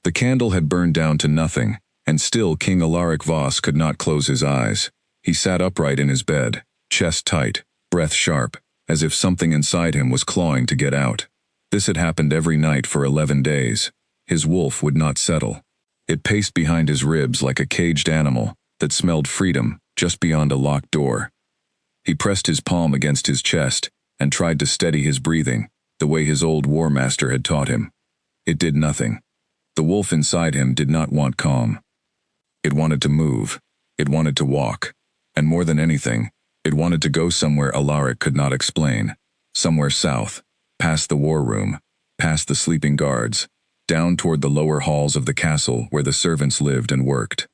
The candle had burned down to nothing, and still King Alaric Voss could not close his eyes. He sat upright in his bed, chest tight, breath sharp, as if something inside him was clawing to get out. This had happened every night for 11 days. His wolf would not settle. It paced behind his ribs like a caged animal that smelled freedom just beyond a locked door. He pressed his palm against his chest and tried to steady his breathing, the way his old war master had taught him. It did nothing. The wolf inside him did not want calm. It wanted to move. It wanted to walk. And more than anything, it wanted to go somewhere Alaric could not explain. Somewhere south, past the war room, past the sleeping guards, down toward the lower halls of the castle where the servants lived and worked.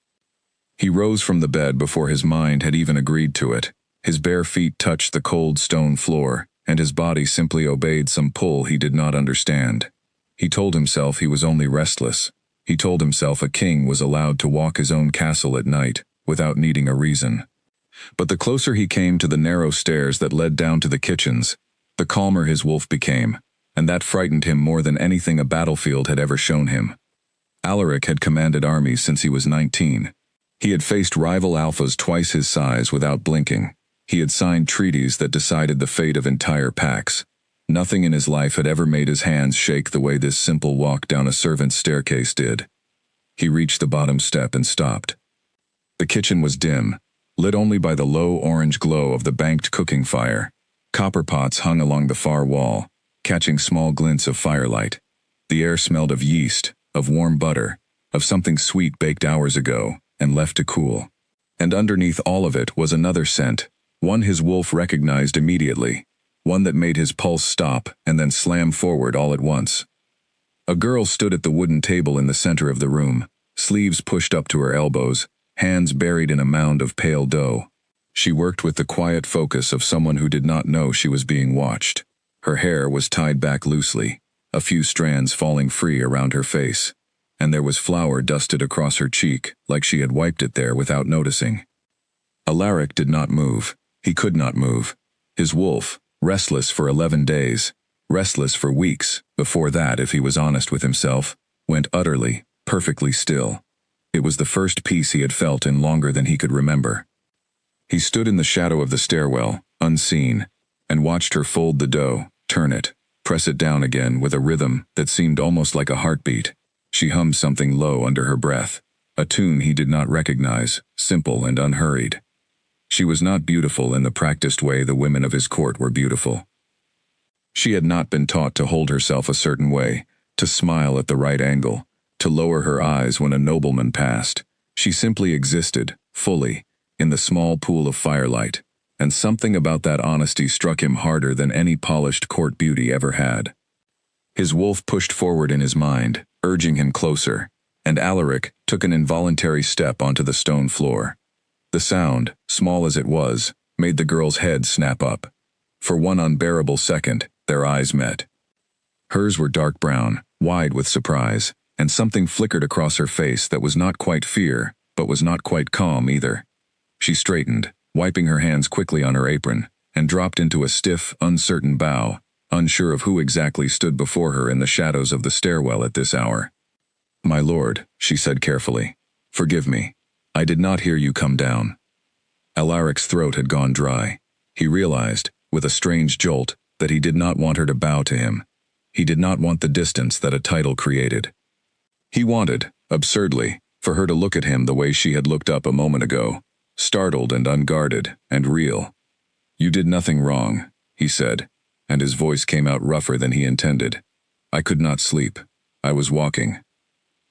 He rose from the bed before his mind had even agreed to it. His bare feet touched the cold stone floor, and his body simply obeyed some pull he did not understand. He told himself he was only restless. He told himself a king was allowed to walk his own castle at night, without needing a reason. But the closer he came to the narrow stairs that led down to the kitchens, the calmer his wolf became, and that frightened him more than anything a battlefield had ever shown him. Alaric had commanded armies since he was 19. He had faced rival alphas twice his size without blinking. He had signed treaties that decided the fate of entire packs. Nothing in his life had ever made his hands shake the way this simple walk down a servant's staircase did. He reached the bottom step and stopped. The kitchen was dim, lit only by the low orange glow of the banked cooking fire. Copper pots hung along the far wall, catching small glints of firelight. The air smelled of yeast, of warm butter, of something sweet baked hours ago and left to cool. And underneath all of it was another scent, one his wolf recognized immediately, one that made his pulse stop and then slam forward all at once. A girl stood at the wooden table in the center of the room, sleeves pushed up to her elbows, hands buried in a mound of pale dough. She worked with the quiet focus of someone who did not know she was being watched. Her hair was tied back loosely, a few strands falling free around her face, and there was flour dusted across her cheek like she had wiped it there without noticing. Alaric did not move. He could not move. His wolf, restless for 11 days, restless for weeks, before that, if he was honest with himself, went utterly, perfectly still. It was the first peace he had felt in longer than he could remember. He stood in the shadow of the stairwell, unseen, and watched her fold the dough, turn it, press it down again with a rhythm that seemed almost like a heartbeat. She hummed something low under her breath, a tune he did not recognize, simple and unhurried. She was not beautiful in the practiced way the women of his court were beautiful. She had not been taught to hold herself a certain way, to smile at the right angle, to lower her eyes when a nobleman passed. She simply existed, fully, in the small pool of firelight, and something about that honesty struck him harder than any polished court beauty ever had. His wolf pushed forward in his mind, urging him closer, and Alaric took an involuntary step onto the stone floor. The sound, small as it was, made the girl's head snap up. For one unbearable second, their eyes met. Hers were dark brown, wide with surprise, and something flickered across her face that was not quite fear, but was not quite calm either. She straightened, wiping her hands quickly on her apron, and dropped into a stiff, uncertain bow, unsure of who exactly stood before her in the shadows of the stairwell at this hour. "My lord," she said carefully, "forgive me. I did not hear you come down." Alaric's throat had gone dry. He realized, with a strange jolt, that he did not want her to bow to him. He did not want the distance that a title created. He wanted, absurdly, for her to look at him the way she had looked up a moment ago, startled and unguarded and real. "You did nothing wrong," he said, and his voice came out rougher than he intended. "I could not sleep. I was walking."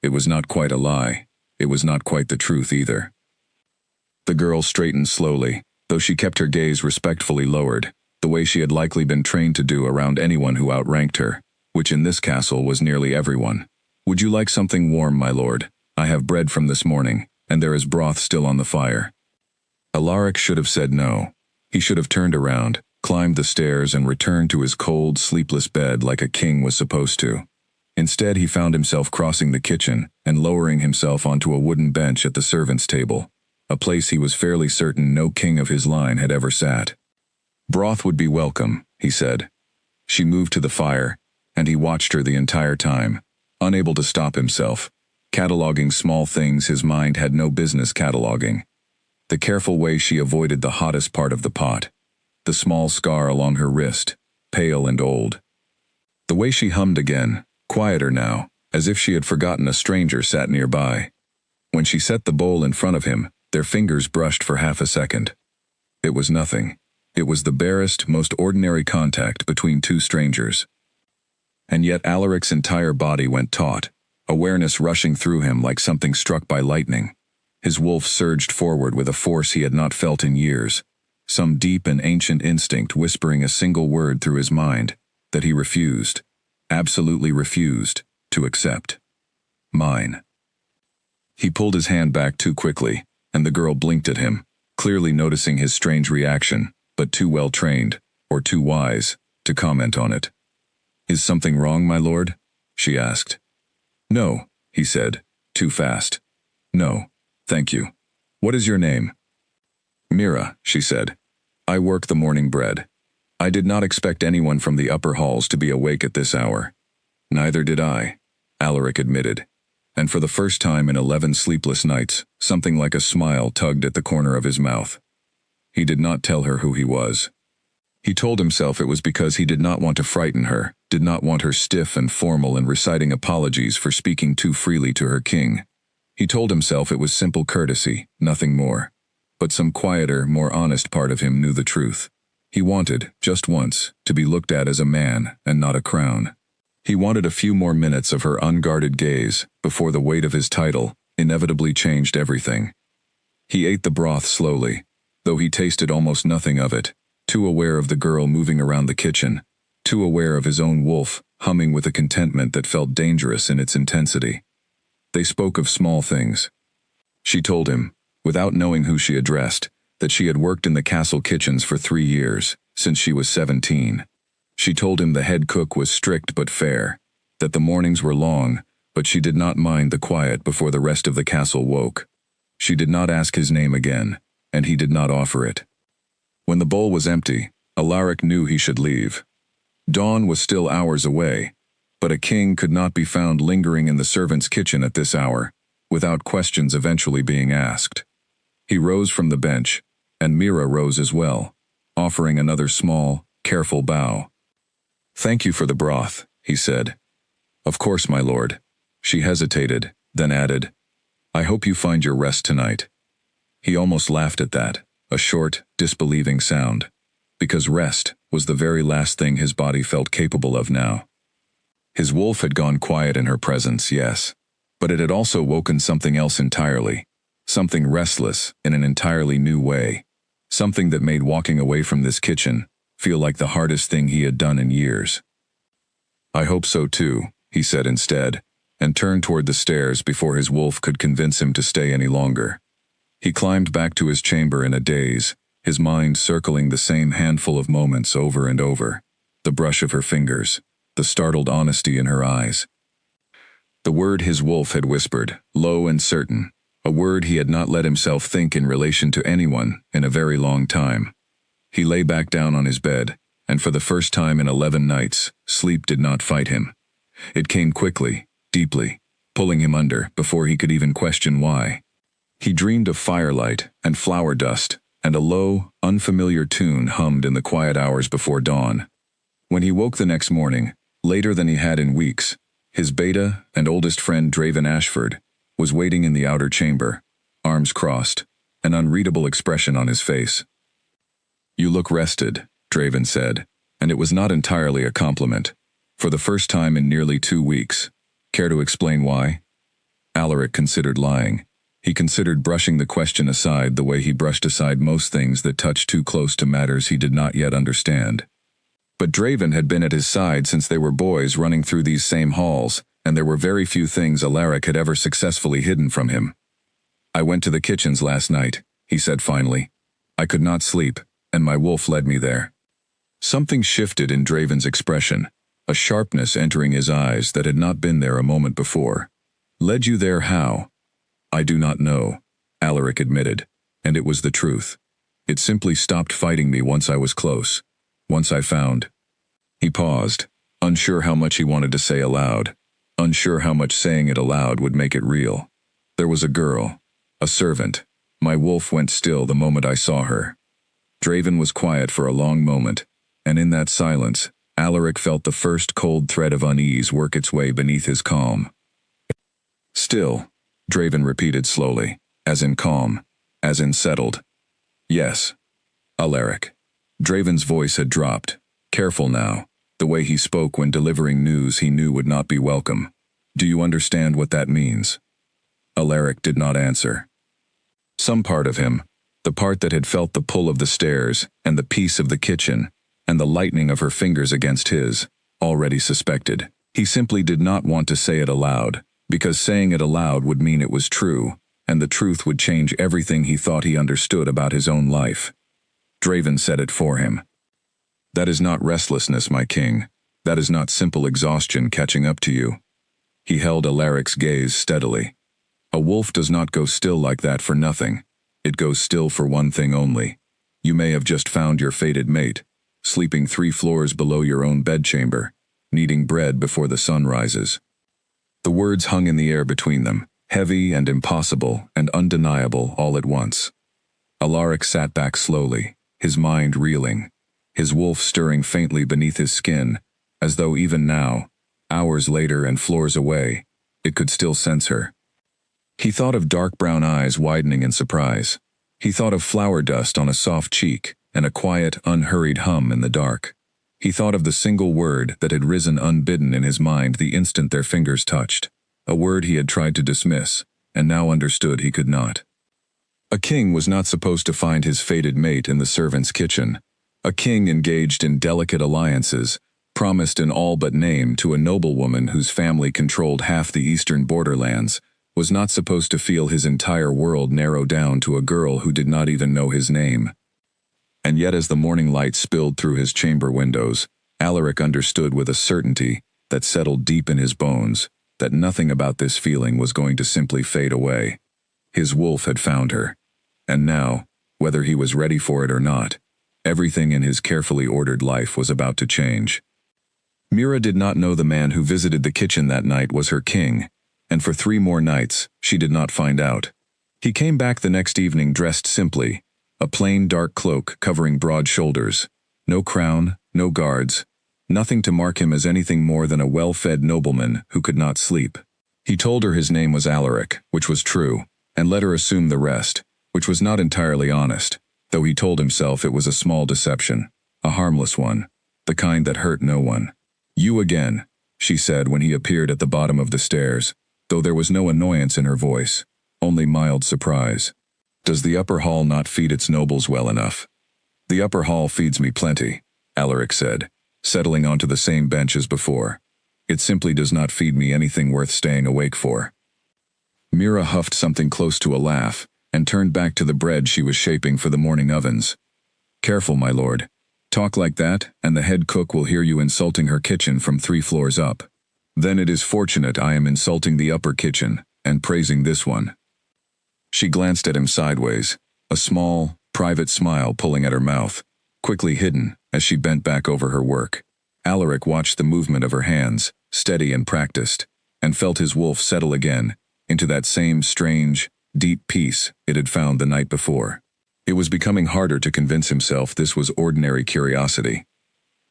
It was not quite a lie. It was not quite the truth either. The girl straightened slowly, though she kept her gaze respectfully lowered, the way she had likely been trained to do around anyone who outranked her, which in this castle was nearly everyone. "Would you like something warm, my lord? I have bread from this morning, and there is broth still on the fire." Alaric should have said no. He should have turned around, climbed the stairs, and returned to his cold, sleepless bed like a king was supposed to. Instead, he found himself crossing the kitchen and lowering himself onto a wooden bench at the servants' table, a place he was fairly certain no king of his line had ever sat. "Broth would be welcome," he said. She moved to the fire, and he watched her the entire time, unable to stop himself, cataloging small things his mind had no business cataloging. The careful way she avoided the hottest part of the pot, the small scar along her wrist, pale and old. The way she hummed again, quieter now, as if she had forgotten a stranger sat nearby. When she set the bowl in front of him, their fingers brushed for half a second. It was nothing. It was the barest, most ordinary contact between two strangers. And yet Alaric's entire body went taut, awareness rushing through him like something struck by lightning. His wolf surged forward with a force he had not felt in years, some deep and ancient instinct whispering a single word through his mind that he refused, absolutely refused, to accept. Mine. He pulled his hand back too quickly, and the girl blinked at him, clearly noticing his strange reaction, but too well trained, or too wise, to comment on it. "Is something wrong, my lord?" she asked. "No," he said, too fast. "No, thank you. What is your name?" "Mira," she said. "I work the morning bread. I did not expect anyone from the upper halls to be awake at this hour." "Neither did I," Alaric admitted. And for the first time in 11 sleepless nights, something like a smile tugged at the corner of his mouth. He did not tell her who he was. He told himself it was because he did not want to frighten her, did not want her stiff and formal and reciting apologies for speaking too freely to her king. He told himself it was simple courtesy, nothing more. But some quieter, more honest part of him knew the truth. He wanted, just once, to be looked at as a man and not a crown. He wanted a few more minutes of her unguarded gaze before the weight of his title inevitably changed everything. He ate the broth slowly, though he tasted almost nothing of it, too aware of the girl moving around the kitchen, too aware of his own wolf humming with a contentment that felt dangerous in its intensity. They spoke of small things. She told him, without knowing who she addressed, that she had worked in the castle kitchens for 3 years, since she was 17. She told him the head cook was strict but fair, that the mornings were long, but she did not mind the quiet before the rest of the castle woke. She did not ask his name again, and he did not offer it. When the bowl was empty, Alaric knew he should leave. Dawn was still hours away, but a king could not be found lingering in the servants' kitchen at this hour, without questions eventually being asked. He rose from the bench, and Mira rose as well, offering another small, careful bow. "Thank you for the broth," he said. "Of course, my lord." She hesitated, then added, "I hope you find your rest tonight." He almost laughed at that, a short, disbelieving sound, because rest was the very last thing his body felt capable of now. His wolf had gone quiet in her presence, yes, but it had also woken something else entirely, something restless in an entirely new way, something that made walking away from this kitchen feel like the hardest thing he had done in years. "I hope so too," he said instead, and turned toward the stairs before his wolf could convince him to stay any longer. He climbed back to his chamber in a daze, his mind circling the same handful of moments over and over, the brush of her fingers, the startled honesty in her eyes. The word his wolf had whispered, low and certain, a word he had not let himself think in relation to anyone in a very long time. He lay back down on his bed, and for the first time in 11 nights, sleep did not fight him. It came quickly, deeply, pulling him under before he could even question why. He dreamed of firelight and flower dust, and a low, unfamiliar tune hummed in the quiet hours before dawn. When he woke the next morning, later than he had in weeks, his beta and oldest friend Draven Ashford was waiting in the outer chamber, arms crossed, an unreadable expression on his face. "You look rested," Draven said, and it was not entirely a compliment. For the first time in nearly 2 weeks. "Care to explain why?" Alaric considered lying. He considered brushing the question aside the way he brushed aside most things that touched too close to matters he did not yet understand. But Draven had been at his side since they were boys running through these same halls, and there were very few things Alaric had ever successfully hidden from him. "I went to the kitchens last night," he said finally. "I could not sleep, and my wolf led me there." Something shifted in Draven's expression, a sharpness entering his eyes that had not been there a moment before. "Led you there how?" "I do not know," Alaric admitted, and it was the truth. "It simply stopped fighting me once I was close. Once I found." He paused, unsure how much he wanted to say aloud. unsure how much saying it aloud would make it real. There was a girl, a servant. My wolf went still the moment I saw her. Draven was quiet for a long moment, and in that silence, Alaric felt the first cold thread of unease work its way beneath his calm. Still, Draven repeated slowly, as in calm, as in settled. Yes, Alaric. Draven's voice had dropped, careful now, the way he spoke when delivering news he knew would not be welcome. Do you understand what that means? Alaric did not answer. Some part of him, the part that had felt the pull of the stairs and the peace of the kitchen and the lightning of her fingers against his, already suspected. He simply did not want to say it aloud, because saying it aloud would mean it was true, and the truth would change everything he thought he understood about his own life. Draven said it for him. That is not restlessness, my king. That is not simple exhaustion catching up to you. He held Alaric's gaze steadily. A wolf does not go still like that for nothing. It goes still for one thing only. You may have just found your fated mate, sleeping 3 floors below your own bedchamber, needing bread before the sun rises. The words hung in the air between them, heavy and impossible and undeniable all at once. Alaric sat back slowly, his mind reeling, his wolf stirring faintly beneath his skin, as though even now, hours later and floors away, it could still sense her. He thought of dark brown eyes widening in surprise. He thought of flower dust on a soft cheek and a quiet, unhurried hum in the dark. He thought of the single word that had risen unbidden in his mind the instant their fingers touched, a word he had tried to dismiss, and now understood he could not. A king was not supposed to find his fated mate in the servant's kitchen. A king engaged in delicate alliances, promised in all but name to a noblewoman whose family controlled half the eastern borderlands, was not supposed to feel his entire world narrow down to a girl who did not even know his name. And yet as the morning light spilled through his chamber windows, Alaric understood with a certainty that settled deep in his bones that nothing about this feeling was going to simply fade away. His wolf had found her. And now, whether he was ready for it or not, everything in his carefully ordered life was about to change. Mira did not know the man who visited the kitchen that night was her king, and for 3 more nights she did not find out. He came back the next evening dressed simply, a plain dark cloak covering broad shoulders, no crown, no guards, nothing to mark him as anything more than a well-fed nobleman who could not sleep. He told her his name was Alaric, which was true, and let her assume the rest, which was not entirely honest, though he told himself it was a small deception, a harmless one, the kind that hurt no one. You again, she said when he appeared at the bottom of the stairs, though there was no annoyance in her voice, only mild surprise. Does the upper hall not feed its nobles well enough? The upper hall feeds me plenty, Alaric said, settling onto the same bench as before. It simply does not feed me anything worth staying awake for. Mira huffed something close to a laugh, and turned back to the bread she was shaping for the morning ovens. Careful, my lord. Talk like that, and the head cook will hear you insulting her kitchen from 3 floors up. Then it is fortunate I am insulting the upper kitchen, and praising this one. She glanced at him sideways, a small, private smile pulling at her mouth, quickly hidden as she bent back over her work. Alaric watched the movement of her hands, steady and practiced, and felt his wolf settle again into that same strange, deep peace it had found the night before. It was becoming harder to convince himself this was ordinary curiosity.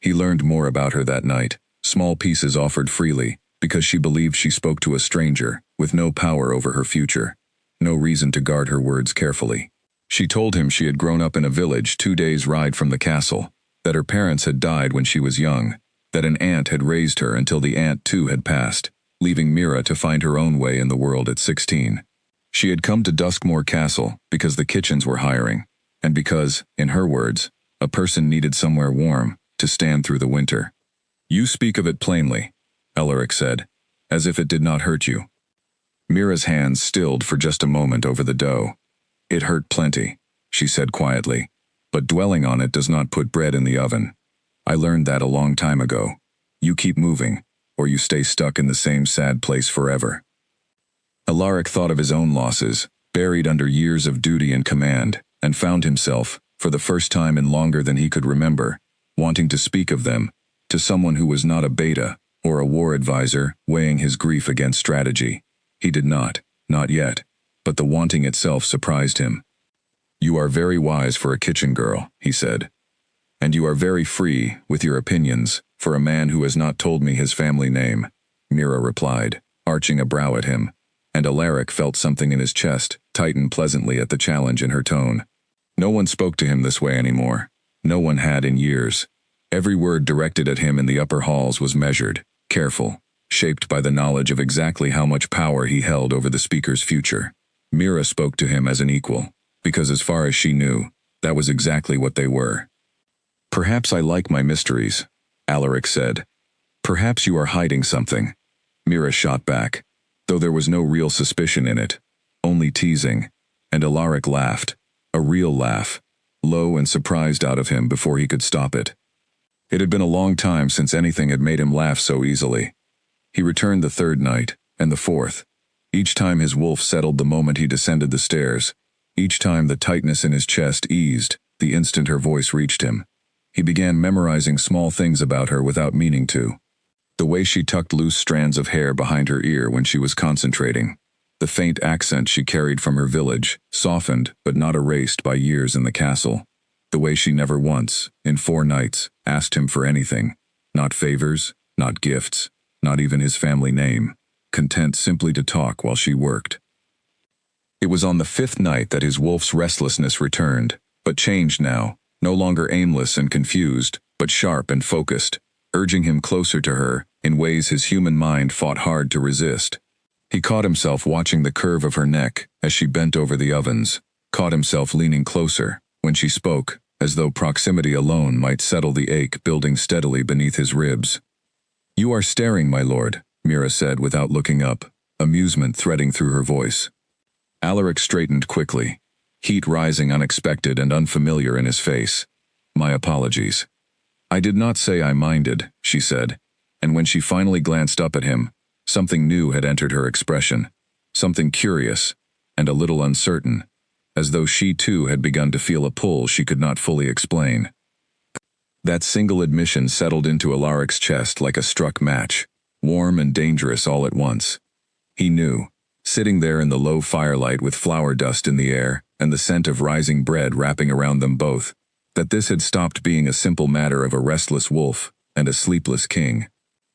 He learned more about her that night, small pieces offered freely, because she believed she spoke to a stranger, with no power over her future, no reason to guard her words carefully. She told him she had grown up in a village 2 days' ride from the castle, that her parents had died when she was young, that an aunt had raised her until the aunt too had passed, leaving Mira to find her own way in the world at 16. She had come to Duskmoor Castle because the kitchens were hiring, and because, in her words, a person needed somewhere warm to stand through the winter. You speak of it plainly, Alaric said, as if it did not hurt you. Mira's hands stilled for just a moment over the dough. It hurt plenty, she said quietly, but dwelling on it does not put bread in the oven. I learned that a long time ago. You keep moving, or you stay stuck in the same sad place forever. Alaric thought of his own losses, buried under years of duty and command, and found himself, for the first time in longer than he could remember, wanting to speak of them, to someone who was not a beta, or a war advisor weighing his grief against strategy. He did not yet, but the wanting itself surprised him. "You are very wise for a kitchen girl," he said. "And you are very free, with your opinions, for a man who has not told me his family name," Mira replied, arching a brow at him, and Alaric felt something in his chest tighten pleasantly at the challenge in her tone. No one spoke to him this way anymore. No one had in years. Every word directed at him in the upper halls was measured, careful, shaped by the knowledge of exactly how much power he held over the speaker's future. Mira spoke to him as an equal, because as far as she knew, that was exactly what they were. "Perhaps I like my mysteries," Alaric said. "Perhaps you are hiding something." Mira shot back, though there was no real suspicion in it, only teasing, and Alaric laughed, a real laugh, low and surprised out of him before he could stop it. It had been a long time since anything had made him laugh so easily. He returned the third night, and the fourth. Each time his wolf settled the moment he descended the stairs. Each time the tightness in his chest eased, the instant her voice reached him. He began memorizing small things about her without meaning to. The way she tucked loose strands of hair behind her ear when she was concentrating. The faint accent she carried from her village, softened but not erased by years in the castle. The way she never once, in 4 nights, asked him for anything. Not favors, not gifts, not even his family name. Content simply to talk while she worked. It was on the 5th night that his wolf's restlessness returned, but changed now, no longer aimless and confused, but sharp and focused, urging him closer to her in ways his human mind fought hard to resist. He caught himself watching the curve of her neck as she bent over the ovens, caught himself leaning closer when she spoke, as though proximity alone might settle the ache building steadily beneath his ribs. "You are staring, my lord," Mira said without looking up, amusement threading through her voice. Alaric straightened quickly, heat rising unexpected and unfamiliar in his face. "My apologies." "I did not say I minded," she said, and when she finally glanced up at him, something new had entered her expression, something curious, and a little uncertain, as though she too had begun to feel a pull she could not fully explain. That single admission settled into Alaric's chest like a struck match, warm and dangerous all at once. He knew, sitting there in the low firelight with flour dust in the air and the scent of rising bread wrapping around them both, that this had stopped being a simple matter of a restless wolf and a sleepless king.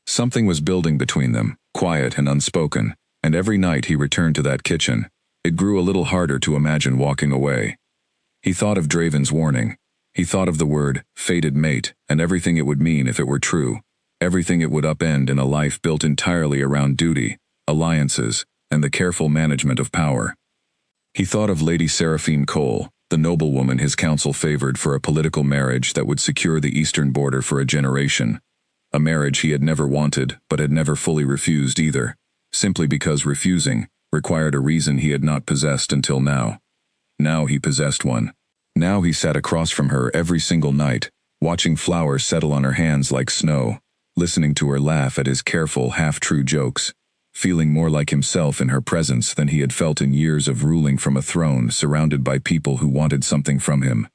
Something was building between them, quiet and unspoken, and every night he returned to that kitchen, it grew a little harder to imagine walking away. He thought of Draven's warning. He thought of the word, fated mate, and everything it would mean if it were true, everything it would upend in a life built entirely around duty, alliances, and the careful management of power. He thought of Lady Seraphine Cole, the noblewoman his council favored for a political marriage that would secure the eastern border for a generation. A marriage he had never wanted, but had never fully refused either, simply because refusing required a reason he had not possessed until now. Now he possessed one. Now he sat across from her every single night, watching flowers settle on her hands like snow, listening to her laugh at his careful, half-true jokes, feeling more like himself in her presence than he had felt in years of ruling from a throne surrounded by people who wanted something from him.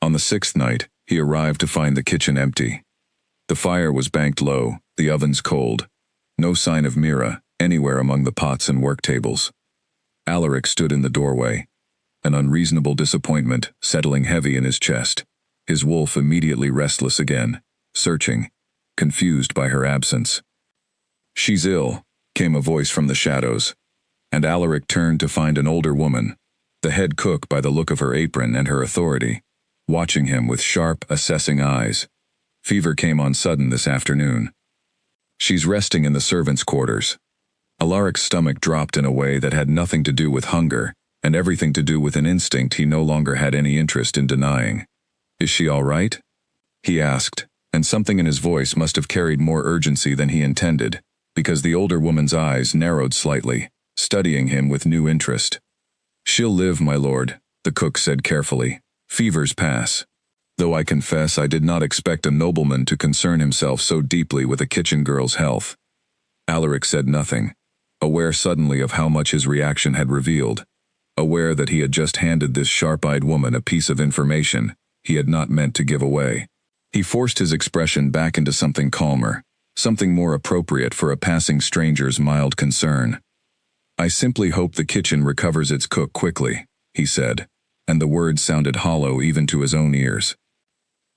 On the 6th night, he arrived to find the kitchen empty. The fire was banked low, the ovens cold. No sign of Mira anywhere among the pots and work tables. Alaric stood in the doorway, an unreasonable disappointment settling heavy in his chest, his wolf immediately restless again, searching, confused by her absence. "She's ill," came a voice from the shadows, and Alaric turned to find an older woman, the head cook by the look of her apron and her authority, watching him with sharp, assessing eyes. "Fever came on sudden this afternoon. She's resting in the servants' quarters." Alaric's stomach dropped in a way that had nothing to do with hunger, and everything to do with an instinct he no longer had any interest in denying. "Is she all right?" he asked, and something in his voice must have carried more urgency than he intended, because the older woman's eyes narrowed slightly, studying him with new interest. "She'll live, my lord," the cook said carefully. "Fevers pass. Though I confess I did not expect a nobleman to concern himself so deeply with a kitchen girl's health." Alaric said nothing, aware suddenly of how much his reaction had revealed, aware that he had just handed this sharp-eyed woman a piece of information he had not meant to give away. He forced his expression back into something calmer, something more appropriate for a passing stranger's mild concern. "I simply hope the kitchen recovers its cook quickly," he said, and the words sounded hollow even to his own ears.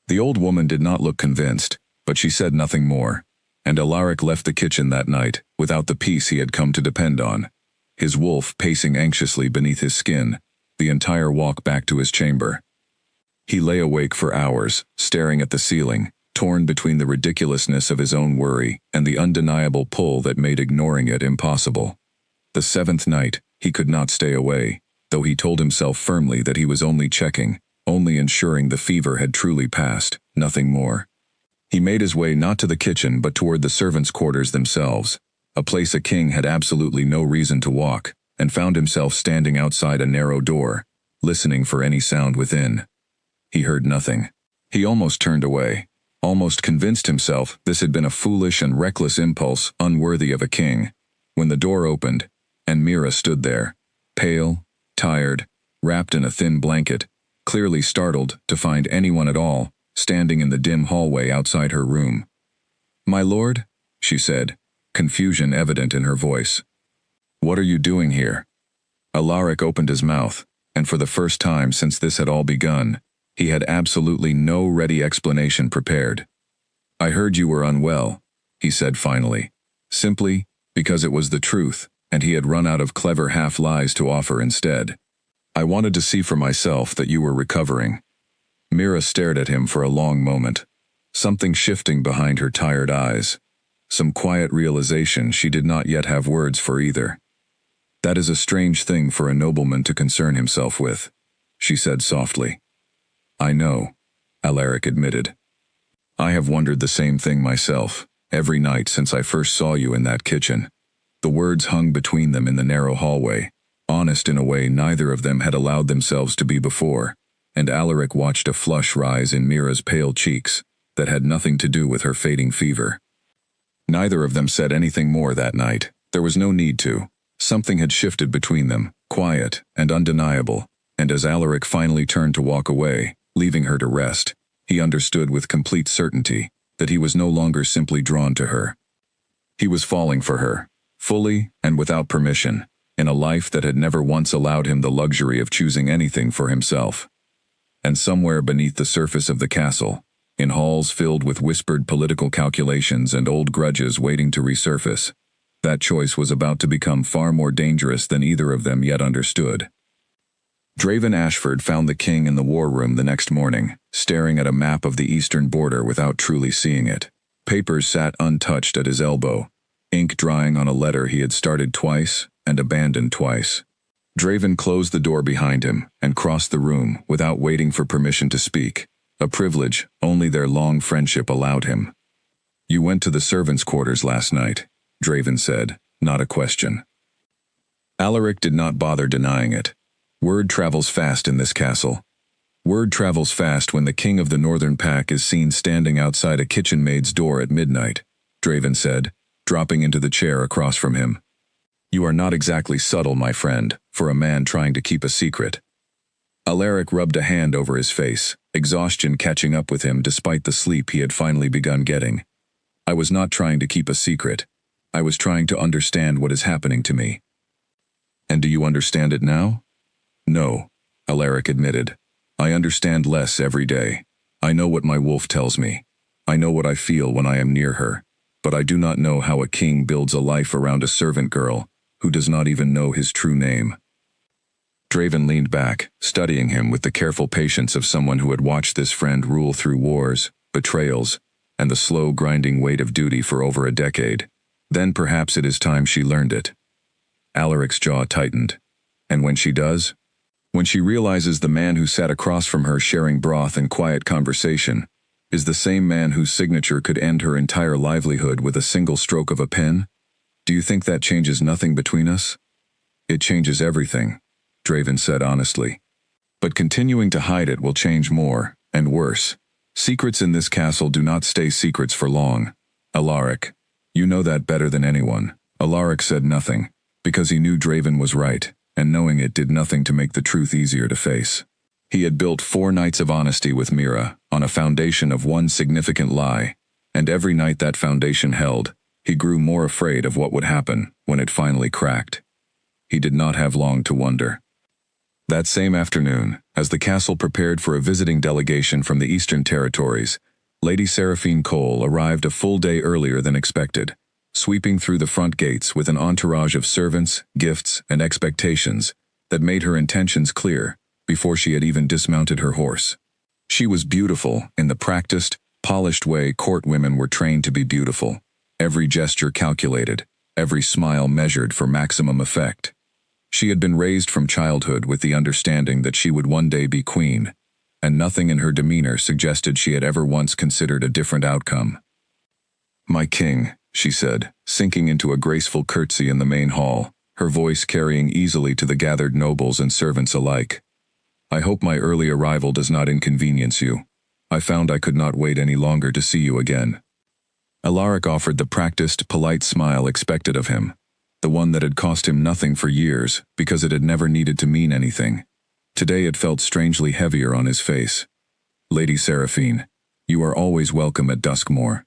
The old woman did not look convinced, but she said nothing more, and Alaric left the kitchen that night without the peace he had come to depend on, his wolf pacing anxiously beneath his skin, the entire walk back to his chamber. He lay awake for hours, staring at the ceiling, torn between the ridiculousness of his own worry and the undeniable pull that made ignoring it impossible. The seventh night, he could not stay away, though he told himself firmly that he was only checking, only ensuring the fever had truly passed, nothing more. He made his way not to the kitchen but toward the servants' quarters themselves, a place a king had absolutely no reason to walk, and found himself standing outside a narrow door, listening for any sound within. He heard nothing. He almost turned away, almost convinced himself this had been a foolish and reckless impulse unworthy of a king, when the door opened, and Mira stood there, pale, tired, wrapped in a thin blanket, clearly startled to find anyone at all, standing in the dim hallway outside her room. "My lord?" she said, confusion evident in her voice. "What are you doing here?" Alaric opened his mouth, and for the first time since this had all begun, he had absolutely no ready explanation prepared. "I heard you were unwell," he said finally, simply because it was the truth, and he had run out of clever half-lies to offer instead. "I wanted to see for myself that you were recovering." Mira stared at him for a long moment, something shifting behind her tired eyes, some quiet realization she did not yet have words for either. "That is a strange thing for a nobleman to concern himself with," she said softly. "I know," Alaric admitted. "I have wondered the same thing myself, every night since I first saw you in that kitchen." The words hung between them in the narrow hallway, honest in a way neither of them had allowed themselves to be before, and Alaric watched a flush rise in Mira's pale cheeks that had nothing to do with her fading fever. Neither of them said anything more that night. There was no need to. Something had shifted between them, quiet and undeniable, and as Alaric finally turned to walk away, leaving her to rest, he understood with complete certainty that he was no longer simply drawn to her. He was falling for her, fully and without permission, in a life that had never once allowed him the luxury of choosing anything for himself. And somewhere beneath the surface of the castle, in halls filled with whispered political calculations and old grudges waiting to resurface, that choice was about to become far more dangerous than either of them yet understood. Draven Ashford found the king in the war room the next morning, staring at a map of the eastern border without truly seeing it. Papers sat untouched at his elbow, ink drying on a letter he had started twice and abandoned twice. Draven closed the door behind him and crossed the room without waiting for permission to speak, a privilege only their long friendship allowed him. "You went to the servants' quarters last night," Draven said, not a question. Alaric did not bother denying it. Word travels fast in this castle. Word travels fast when the king of the Northern Pack is seen standing outside a kitchen maid's door at midnight, Draven said, dropping into the chair across from him. "You are not exactly subtle, my friend, for a man trying to keep a secret." Alaric rubbed a hand over his face, exhaustion catching up with him despite the sleep he had finally begun getting. "I was not trying to keep a secret. I was trying to understand what is happening to me." "And do you understand it now?" "No," Alaric admitted. "I understand less every day. I know what my wolf tells me. I know what I feel when I am near her, but I do not know how a king builds a life around a servant girl who does not even know his true name." Draven leaned back, studying him with the careful patience of someone who had watched this friend rule through wars, betrayals, and the slow grinding weight of duty for over a decade. "Then perhaps it is time she learned it." Alaric's jaw tightened. "And when she does?" "When she realizes the man who sat across from her sharing broth and quiet conversation is the same man whose signature could end her entire livelihood with a single stroke of a pen? Do you think that changes nothing between us?" "It changes everything," Draven said honestly. "But continuing to hide it will change more, and worse. Secrets in this castle do not stay secrets for long. Alaric, you know that better than anyone." Alaric said nothing, because he knew Draven was right, and knowing it did nothing to make the truth easier to face. He had built 4 nights of honesty with Mira, on a foundation of one significant lie, and every night that foundation held, he grew more afraid of what would happen when it finally cracked. He did not have long to wonder. That same afternoon, as the castle prepared for a visiting delegation from the Eastern Territories, Lady Seraphine Cole arrived a full day earlier than expected, sweeping through the front gates with an entourage of servants, gifts, and expectations that made her intentions clear before she had even dismounted her horse. She was beautiful in the practiced, polished way court women were trained to be beautiful, every gesture calculated, every smile measured for maximum effect. She had been raised from childhood with the understanding that she would one day be queen, and nothing in her demeanor suggested she had ever once considered a different outcome. "My king," she said, sinking into a graceful curtsy in the main hall, her voice carrying easily to the gathered nobles and servants alike. "I hope my early arrival does not inconvenience you. I found I could not wait any longer to see you again." Alaric offered the practiced, polite smile expected of him, the one that had cost him nothing for years because it had never needed to mean anything. Today it felt strangely heavier on his face. "Lady Seraphine, you are always welcome at Duskmoor."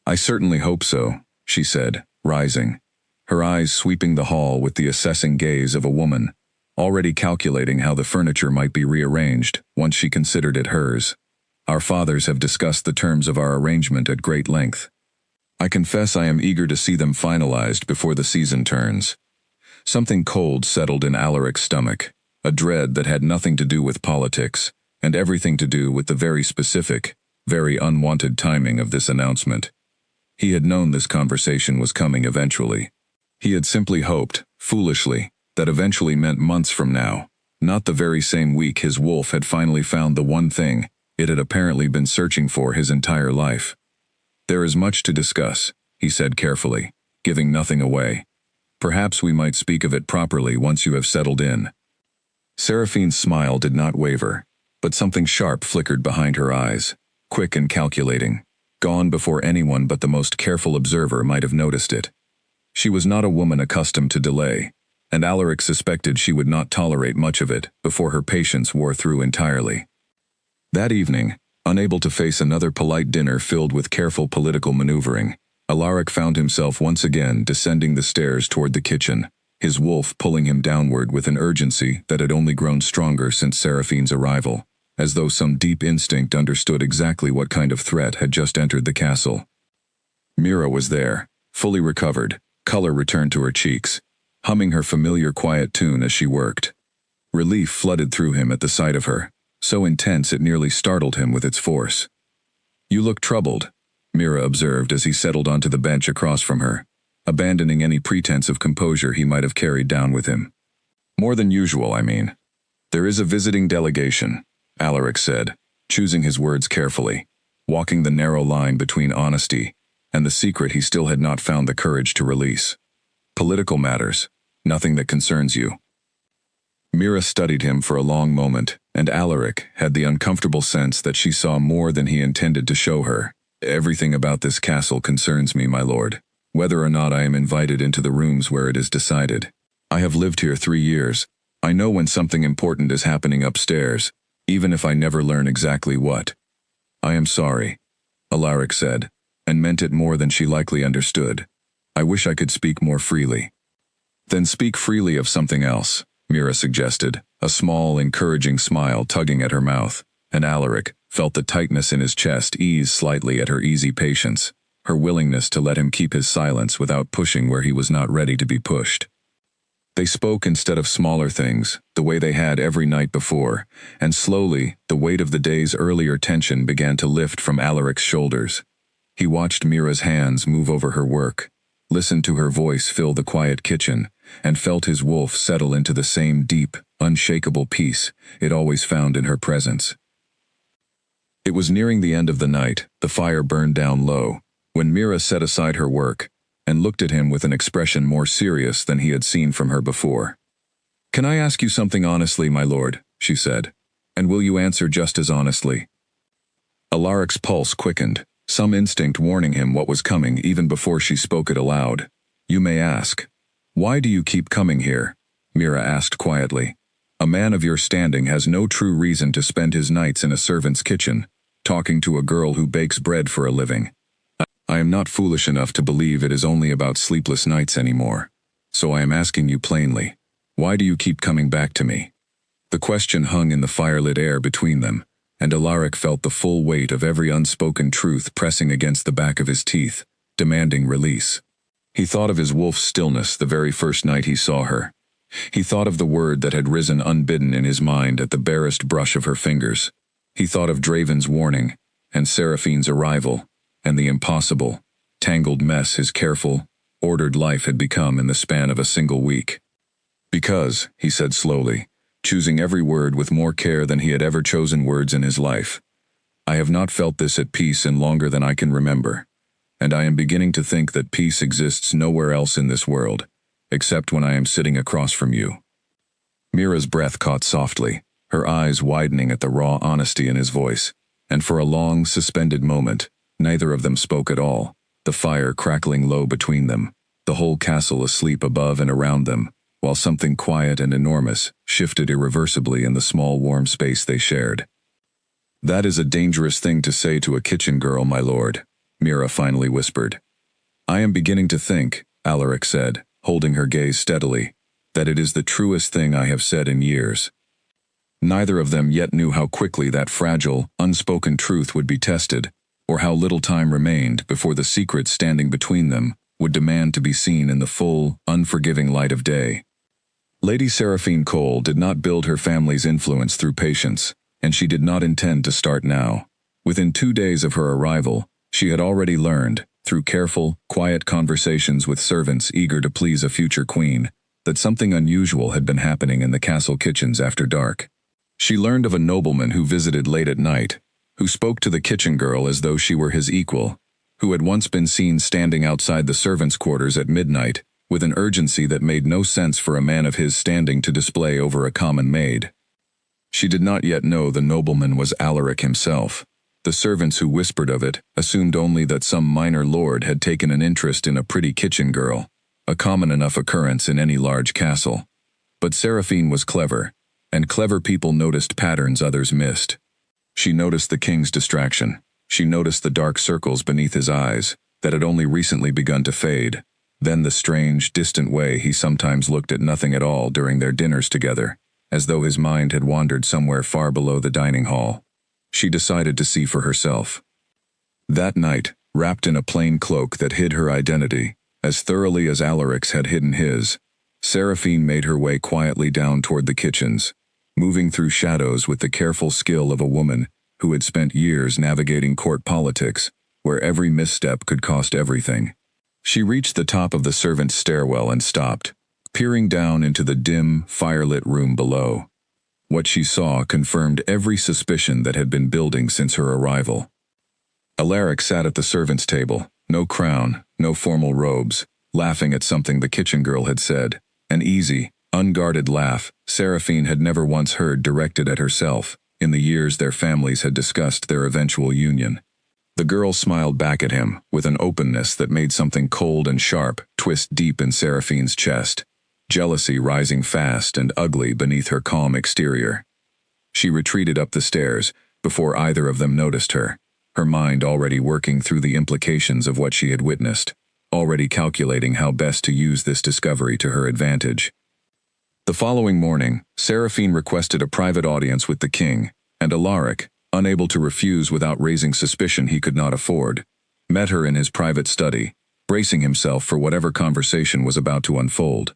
"I certainly hope so," she said, rising, her eyes sweeping the hall with the assessing gaze of a woman, already calculating how the furniture might be rearranged once she considered it hers. "Our fathers have discussed the terms of our arrangement at great length. I confess I am eager to see them finalized before the season turns." Something cold settled in Alaric's stomach, a dread that had nothing to do with politics, and everything to do with the very specific, very unwanted timing of this announcement. He had known this conversation was coming eventually. He had simply hoped, foolishly, that eventually meant months from now, not the very same week his wolf had finally found the one thing it had apparently been searching for his entire life. "There is much to discuss," he said carefully, giving nothing away. "Perhaps we might speak of it properly once you have settled in." Seraphine's smile did not waver, but something sharp flickered behind her eyes, quick and calculating, gone before anyone but the most careful observer might have noticed it. She was not a woman accustomed to delay, and Alaric suspected she would not tolerate much of it before her patience wore through entirely. That evening, unable to face another polite dinner filled with careful political maneuvering, Alaric found himself once again descending the stairs toward the kitchen, his wolf pulling him downward with an urgency that had only grown stronger since Seraphine's arrival, as though some deep instinct understood exactly what kind of threat had just entered the castle. Mira was there, fully recovered, color returned to her cheeks, humming her familiar quiet tune as she worked. Relief flooded through him at the sight of her, so intense it nearly startled him with its force. "You look troubled," Mira observed as he settled onto the bench across from her, abandoning any pretense of composure he might have carried down with him. "More than usual, I mean." "There is a visiting delegation," Alaric said, choosing his words carefully, walking the narrow line between honesty and the secret he still had not found the courage to release. "Political matters, nothing that concerns you." Mira studied him for a long moment, and Alaric had the uncomfortable sense that she saw more than he intended to show her. "Everything about this castle concerns me, my lord, whether or not I am invited into the rooms where it is decided. I have lived here 3 years. I know when something important is happening upstairs, even if I never learn exactly what." "I am sorry," Alaric said, and meant it more than she likely understood. "I wish I could speak more freely." "Then speak freely of something else," Mira suggested, a small, encouraging smile tugging at her mouth, and Alaric felt the tightness in his chest ease slightly at her easy patience, her willingness to let him keep his silence without pushing where he was not ready to be pushed. They spoke instead of smaller things, the way they had every night before, and slowly, the weight of the day's earlier tension began to lift from Alaric's shoulders. He watched Mira's hands move over her work, listened to her voice fill the quiet kitchen, and felt his wolf settle into the same deep, unshakable peace it always found in her presence. It was nearing the end of the night, the fire burned down low, when Mira set aside her work and looked at him with an expression more serious than he had seen from her before. "Can I ask you something honestly, my lord?" she said. "And will you answer just as honestly?" Alaric's pulse quickened, some instinct warning him what was coming even before she spoke it aloud. "You may ask." "Why do you keep coming here?" Mira asked quietly. "A man of your standing has no true reason to spend his nights in a servant's kitchen, talking to a girl who bakes bread for a living. I am not foolish enough to believe it is only about sleepless nights anymore. So I am asking you plainly, why do you keep coming back to me? The question hung in the firelit air between them, and Alaric felt the full weight of every unspoken truth pressing against the back of his teeth, demanding release. He thought of his wolf's stillness the very first night he saw her. He thought of the word that had risen unbidden in his mind at the barest brush of her fingers. He thought of Draven's warning, and Seraphine's arrival, and the impossible, tangled mess his careful, ordered life had become in the span of a single week. Because, he said slowly, choosing every word with more care than he had ever chosen words in his life, I have not felt this at peace in longer than I can remember, and I am beginning to think that peace exists nowhere else in this world, except when I am sitting across from you. Mira's breath caught softly, her eyes widening at the raw honesty in his voice, and for a long, suspended moment, neither of them spoke at all, the fire crackling low between them, the whole castle asleep above and around them, while something quiet and enormous shifted irreversibly in the small warm space they shared. That is a dangerous thing to say to a kitchen girl, my lord, Mira finally whispered. I am beginning to think, Alaric said, holding her gaze steadily, that it is the truest thing I have said in years. Neither of them yet knew how quickly that fragile, unspoken truth would be tested, or how little time remained before the secret standing between them would demand to be seen in the full, unforgiving light of day. Lady Seraphine Cole did not build her family's influence through patience, and she did not intend to start now. Within 2 days of her arrival, she had already learned, through careful, quiet conversations with servants eager to please a future queen, that something unusual had been happening in the castle kitchens after dark. She learned of a nobleman who visited late at night, who spoke to the kitchen girl as though she were his equal, who had once been seen standing outside the servants' quarters at midnight, with an urgency that made no sense for a man of his standing to display over a common maid. She did not yet know the nobleman was Alaric himself. The servants who whispered of it assumed only that some minor lord had taken an interest in a pretty kitchen girl, a common enough occurrence in any large castle. But Seraphine was clever, and clever people noticed patterns others missed. She noticed the king's distraction. She noticed the dark circles beneath his eyes that had only recently begun to fade, then the strange, distant way he sometimes looked at nothing at all during their dinners together, as though his mind had wandered somewhere far below the dining hall. She decided to see for herself. That night, wrapped in a plain cloak that hid her identity, as thoroughly as Alaric's had hidden his, Seraphine made her way quietly down toward the kitchens, moving through shadows with the careful skill of a woman who had spent years navigating court politics, where every misstep could cost everything. She reached the top of the servants' stairwell and stopped, peering down into the dim, firelit room below. What she saw confirmed every suspicion that had been building since her arrival. Alaric sat at the servants' table, no crown, no formal robes, laughing at something the kitchen girl had said, an easy, unguarded laugh Seraphine had never once heard directed at herself in the years their families had discussed their eventual union. The girl smiled back at him with an openness that made something cold and sharp twist deep in Seraphine's chest, jealousy rising fast and ugly beneath her calm exterior. She retreated up the stairs before either of them noticed her, her mind already working through the implications of what she had witnessed, already calculating how best to use this discovery to her advantage. The following morning, Seraphine requested a private audience with the king, and Alaric, unable to refuse without raising suspicion he could not afford, met her in his private study, bracing himself for whatever conversation was about to unfold.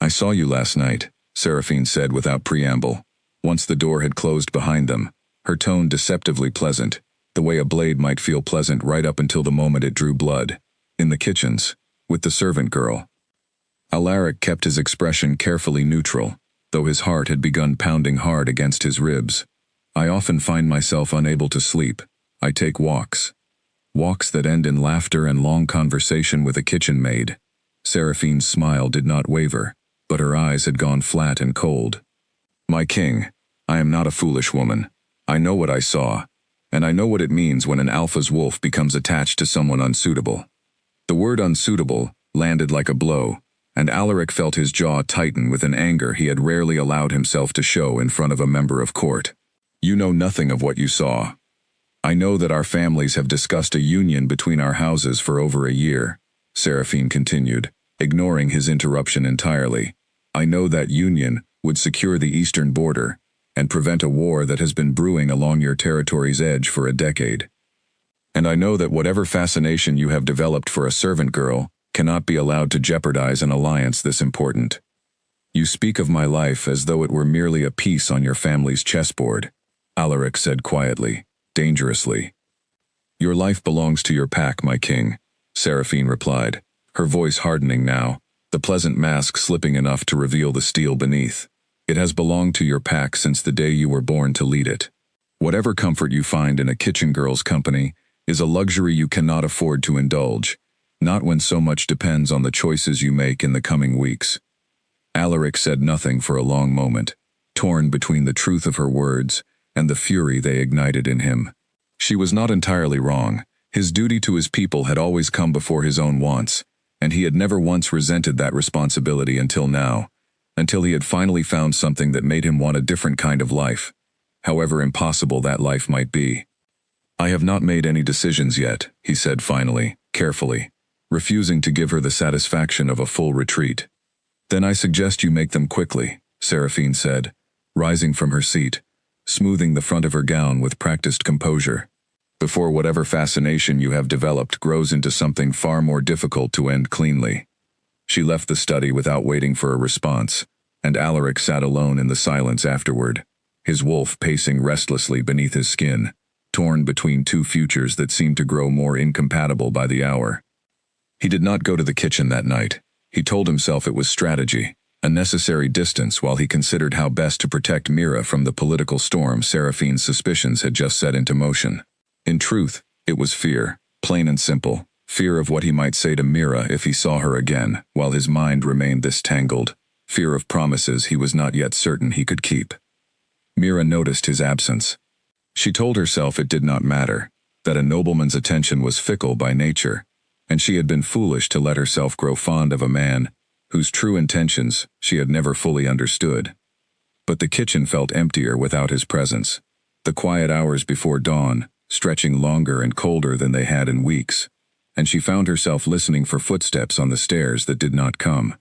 I saw you last night, Seraphine said without preamble, once the door had closed behind them, her tone deceptively pleasant, the way a blade might feel pleasant right up until the moment it drew blood, in the kitchens, with the servant girl. Alaric kept his expression carefully neutral, though his heart had begun pounding hard against his ribs. I often find myself unable to sleep. I take walks. Walks that end in laughter and long conversation with a kitchen maid. Seraphine's smile did not waver, but her eyes had gone flat and cold. My king, I am not a foolish woman. I know what I saw, and I know what it means when an alpha's wolf becomes attached to someone unsuitable. The word unsuitable landed like a blow, and Alaric felt his jaw tighten with an anger he had rarely allowed himself to show in front of a member of court. You know nothing of what you saw. I know that our families have discussed a union between our houses for over a year, Seraphine continued, ignoring his interruption entirely. I know that union would secure the eastern border and prevent a war that has been brewing along your territory's edge for a decade. And I know that whatever fascination you have developed for a servant girl cannot be allowed to jeopardize an alliance this important. You speak of my life as though it were merely a piece on your family's chessboard, Alaric said quietly, dangerously. Your life belongs to your pack, my king, Seraphine replied, her voice hardening now, the pleasant mask slipping enough to reveal the steel beneath. It has belonged to your pack since the day you were born to lead it. Whatever comfort you find in a kitchen girl's company is a luxury you cannot afford to indulge, not when so much depends on the choices you make in the coming weeks. Alaric said nothing for a long moment, torn between the truth of her words and the fury they ignited in him. She was not entirely wrong. His duty to his people had always come before his own wants, and he had never once resented that responsibility until now, until he had finally found something that made him want a different kind of life, however impossible that life might be. I have not made any decisions yet, he said finally, carefully, refusing to give her the satisfaction of a full retreat. Then I suggest you make them quickly, Seraphine said, rising from her seat, smoothing the front of her gown with practiced composure, before whatever fascination you have developed grows into something far more difficult to end cleanly. She left the study without waiting for a response, and Alaric sat alone in the silence afterward, his wolf pacing restlessly beneath his skin, torn between two futures that seemed to grow more incompatible by the hour. He did not go to the kitchen that night. He told himself it was strategy, a necessary distance while he considered how best to protect Mira from the political storm Seraphine's suspicions had just set into motion. In truth, it was fear, plain and simple, fear of what he might say to Mira if he saw her again, while his mind remained this tangled, fear of promises he was not yet certain he could keep. Mira noticed his absence. She told herself it did not matter, that a nobleman's attention was fickle by nature, and she had been foolish to let herself grow fond of a man whose true intentions she had never fully understood. But the kitchen felt emptier without his presence, the quiet hours before dawn stretching longer and colder than they had in weeks, and she found herself listening for footsteps on the stairs that did not come.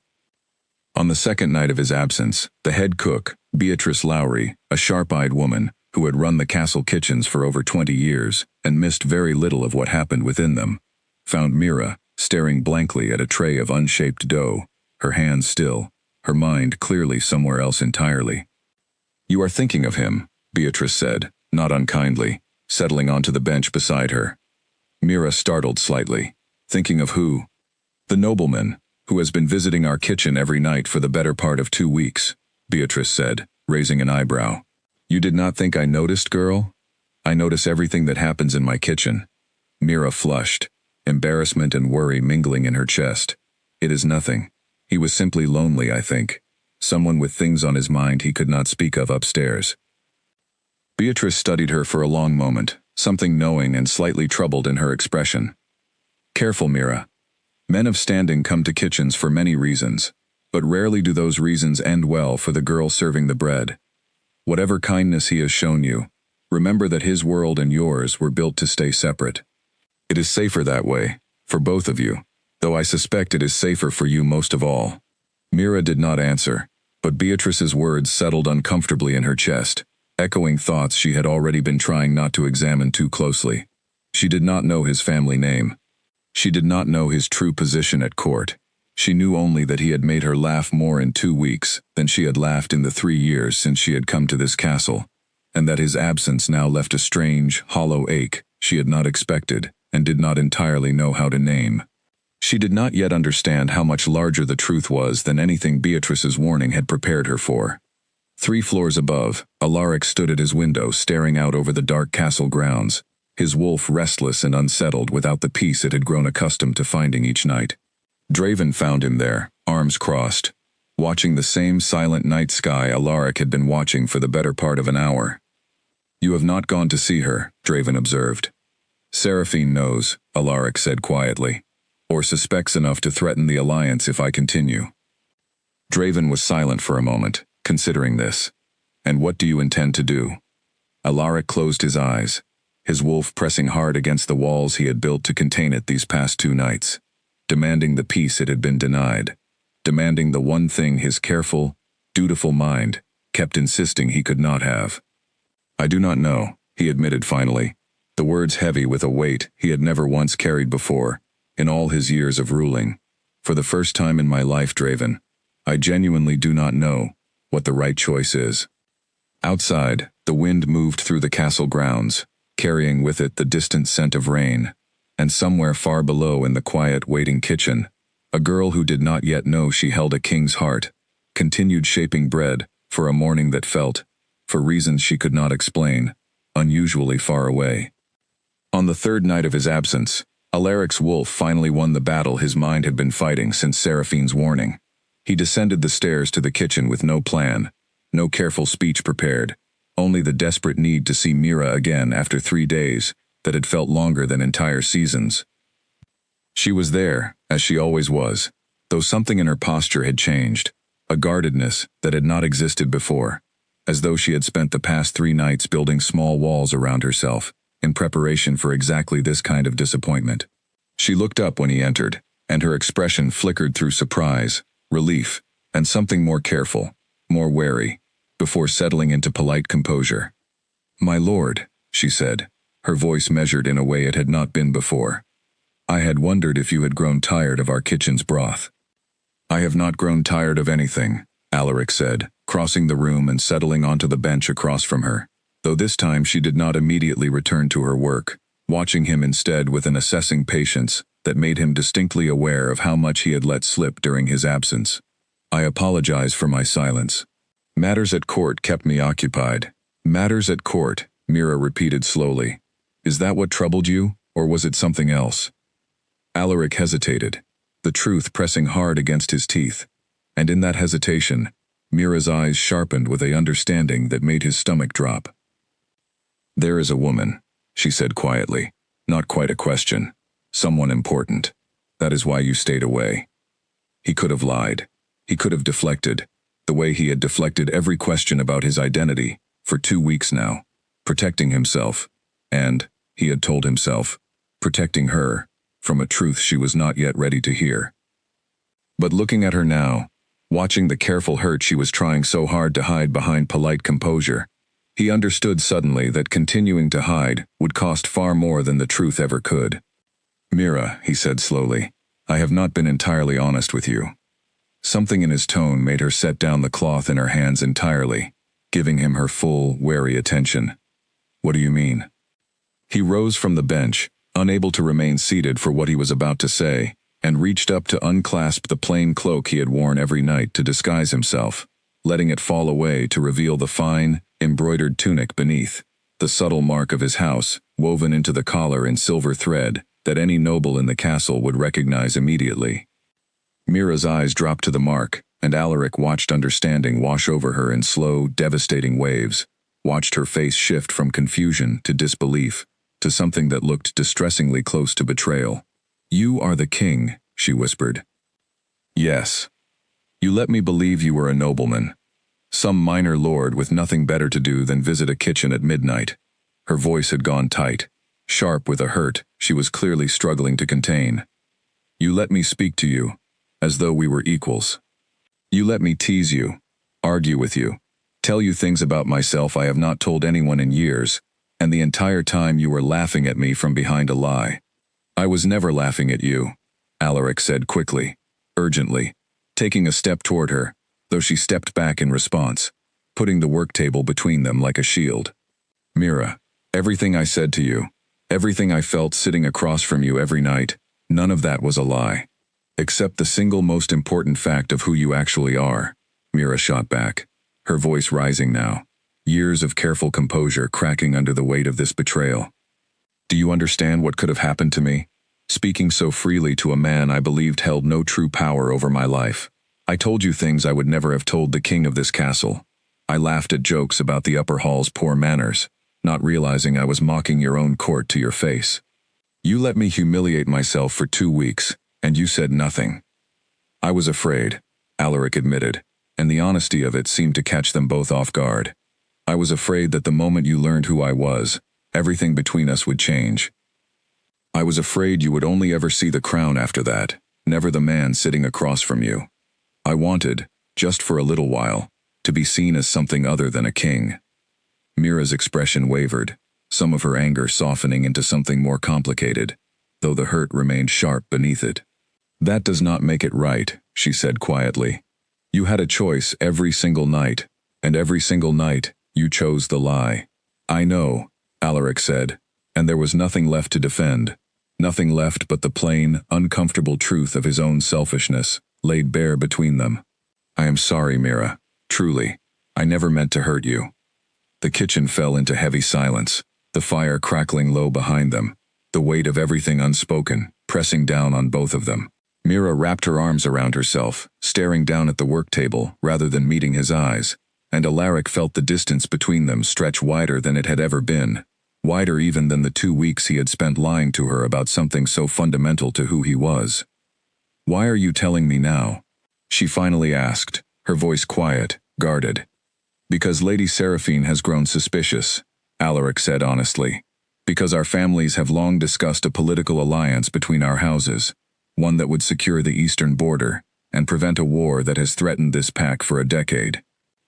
On the second night of his absence, the head cook, Beatrice Lowry, a sharp-eyed woman who had run the castle kitchens for over 20 years and missed very little of what happened within them, found Mira staring blankly at a tray of unshaped dough, her hands still, her mind clearly somewhere else entirely. You are thinking of him, Beatrice said, not unkindly, settling onto the bench beside her. Mira startled slightly. Thinking of who? The nobleman, who has been visiting our kitchen every night for the better part of 2 weeks, Beatrice said, raising an eyebrow. You did not think I noticed, girl? I notice everything that happens in my kitchen. Mira flushed, embarrassment and worry mingling in her chest. It is nothing. He was simply lonely, I think. Someone with things on his mind he could not speak of upstairs. Beatrice studied her for a long moment, something knowing and slightly troubled in her expression. Careful, Mira. Men of standing come to kitchens for many reasons, but rarely do those reasons end well for the girl serving the bread. Whatever kindness he has shown you, remember that his world and yours were built to stay separate. It is safer that way, for both of you, though I suspect it is safer for you most of all. Mira did not answer, but Beatrice's words settled uncomfortably in her chest, echoing thoughts she had already been trying not to examine too closely. She did not know his family name. She did not know his true position at court. She knew only that he had made her laugh more in 2 weeks than she had laughed in the 3 years since she had come to this castle, and that his absence now left a strange, hollow ache she had not expected and did not entirely know how to name. She did not yet understand how much larger the truth was than anything Beatrice's warning had prepared her for. 3 floors above, Alaric stood at his window staring out over the dark castle grounds, his wolf restless and unsettled without the peace it had grown accustomed to finding each night. Draven found him there, arms crossed, watching the same silent night sky Alaric had been watching for the better part of an hour. You have not gone to see her, Draven observed. Seraphine knows, Alaric said quietly, or suspects enough to threaten the alliance if I continue. Draven was silent for a moment, considering this. And what do you intend to do? Alaric closed his eyes. his wolf pressing hard against the walls he had built to contain it these past 2 nights, demanding the peace it had been denied, demanding the one thing his careful, dutiful mind kept insisting he could not have. "I do not know," he admitted finally, the words heavy with a weight he had never once carried before, in all his years of ruling. "For the first time in my life, Draven, I genuinely do not know what the right choice is." Outside, the wind moved through the castle grounds, carrying with it the distant scent of rain, and somewhere far below in the quiet, waiting kitchen, a girl who did not yet know she held a king's heart, continued shaping bread for a morning that felt, for reasons she could not explain, unusually far away. On the 3rd night of his absence, Alaric's wolf finally won the battle his mind had been fighting since Seraphine's warning. He descended the stairs to the kitchen with no plan, no careful speech prepared, only the desperate need to see Mira again after 3 days that had felt longer than entire seasons. She was there, as she always was, though something in her posture had changed, a guardedness that had not existed before, as though she had spent the past 3 nights building small walls around herself, in preparation for exactly this kind of disappointment. She looked up when he entered, and her expression flickered through surprise, relief, and something more careful, more wary, before settling into polite composure. "My lord," she said, her voice measured in a way it had not been before. "I had wondered if you had grown tired of our kitchen's broth." "I have not grown tired of anything," Alaric said, crossing the room and settling onto the bench across from her, though this time she did not immediately return to her work, watching him instead with an assessing patience that made him distinctly aware of how much he had let slip during his absence. "I apologize for my silence. Matters at court kept me occupied." "Matters at court," Mira repeated slowly. "Is that what troubled you, or was it something else?" Alaric hesitated, the truth pressing hard against his teeth, and in that hesitation, Mira's eyes sharpened with a understanding that made his stomach drop. "There is a woman," she said quietly, not quite a question. "Someone important. That is why you stayed away." He could have lied. He could have deflected, the way he had deflected every question about his identity, for 2 weeks now, protecting himself, and, he had told himself, protecting her, from a truth she was not yet ready to hear. But looking at her now, watching the careful hurt she was trying so hard to hide behind polite composure, he understood suddenly that continuing to hide would cost far more than the truth ever could. "Mira," he said slowly, "I have not been entirely honest with you." Something in his tone made her set down the cloth in her hands entirely, giving him her full, wary attention. "What do you mean?" He rose from the bench, unable to remain seated for what he was about to say, and reached up to unclasp the plain cloak he had worn every night to disguise himself, letting it fall away to reveal the fine, embroidered tunic beneath, the subtle mark of his house, woven into the collar in silver thread that any noble in the castle would recognize immediately. Mira's eyes dropped to the mark, and Alaric watched understanding wash over her in slow, devastating waves, watched her face shift from confusion to disbelief, to something that looked distressingly close to betrayal. "You are the king," she whispered. "Yes. You let me believe you were a nobleman. Some minor lord with nothing better to do than visit a kitchen at midnight." Her voice had gone tight, sharp with a hurt she was clearly struggling to contain. "You let me speak to you, as though we were equals. You let me tease you, argue with you, tell you things about myself I have not told anyone in years, and the entire time you were laughing at me from behind a lie." "I was never laughing at you," Alaric said quickly, urgently, taking a step toward her, though she stepped back in response, putting the work table between them like a shield. "Mira, everything I said to you, everything I felt sitting across from you every night, none of that was a lie. Except the single most important fact of who you actually are," Mira shot back, her voice rising now, years of careful composure cracking under the weight of this betrayal. "Do you understand what could have happened to me? Speaking so freely to a man I believed held no true power over my life. I told you things I would never have told the king of this castle. I laughed at jokes about the upper hall's poor manners, not realizing I was mocking your own court to your face. You let me humiliate myself for 2 weeks, and you said nothing." "I was afraid," Alaric admitted, and the honesty of it seemed to catch them both off guard. "I was afraid that the moment you learned who I was, Everything between us would change. I was afraid you would only ever see the crown after that, never the man sitting across from you. I wanted, just for a little while, to be seen as something other than a king. Mira's expression wavered, some of her anger softening into something more complicated, though the hurt remained sharp beneath it. That does not make it right, she said quietly. You had a choice every single night, and every single night, you chose the lie. I know, Alaric said, and there was nothing left to defend. Nothing left but the plain, uncomfortable truth of his own selfishness, laid bare between them. I am sorry, Mira. Truly. I never meant to hurt you. The kitchen fell into heavy silence, the fire crackling low behind them, the weight of everything unspoken, pressing down on both of them. Mira wrapped her arms around herself, staring down at the work table rather than meeting his eyes, and Alaric felt the distance between them stretch wider than it had ever been, wider even than the 2 weeks he had spent lying to her about something so fundamental to who he was. Why are you telling me now? She finally asked, her voice quiet, guarded. Because Lady Seraphine has grown suspicious, Alaric said honestly. Because our families have long discussed a political alliance between our houses, one that would secure the eastern border and prevent a war that has threatened this pack for a decade.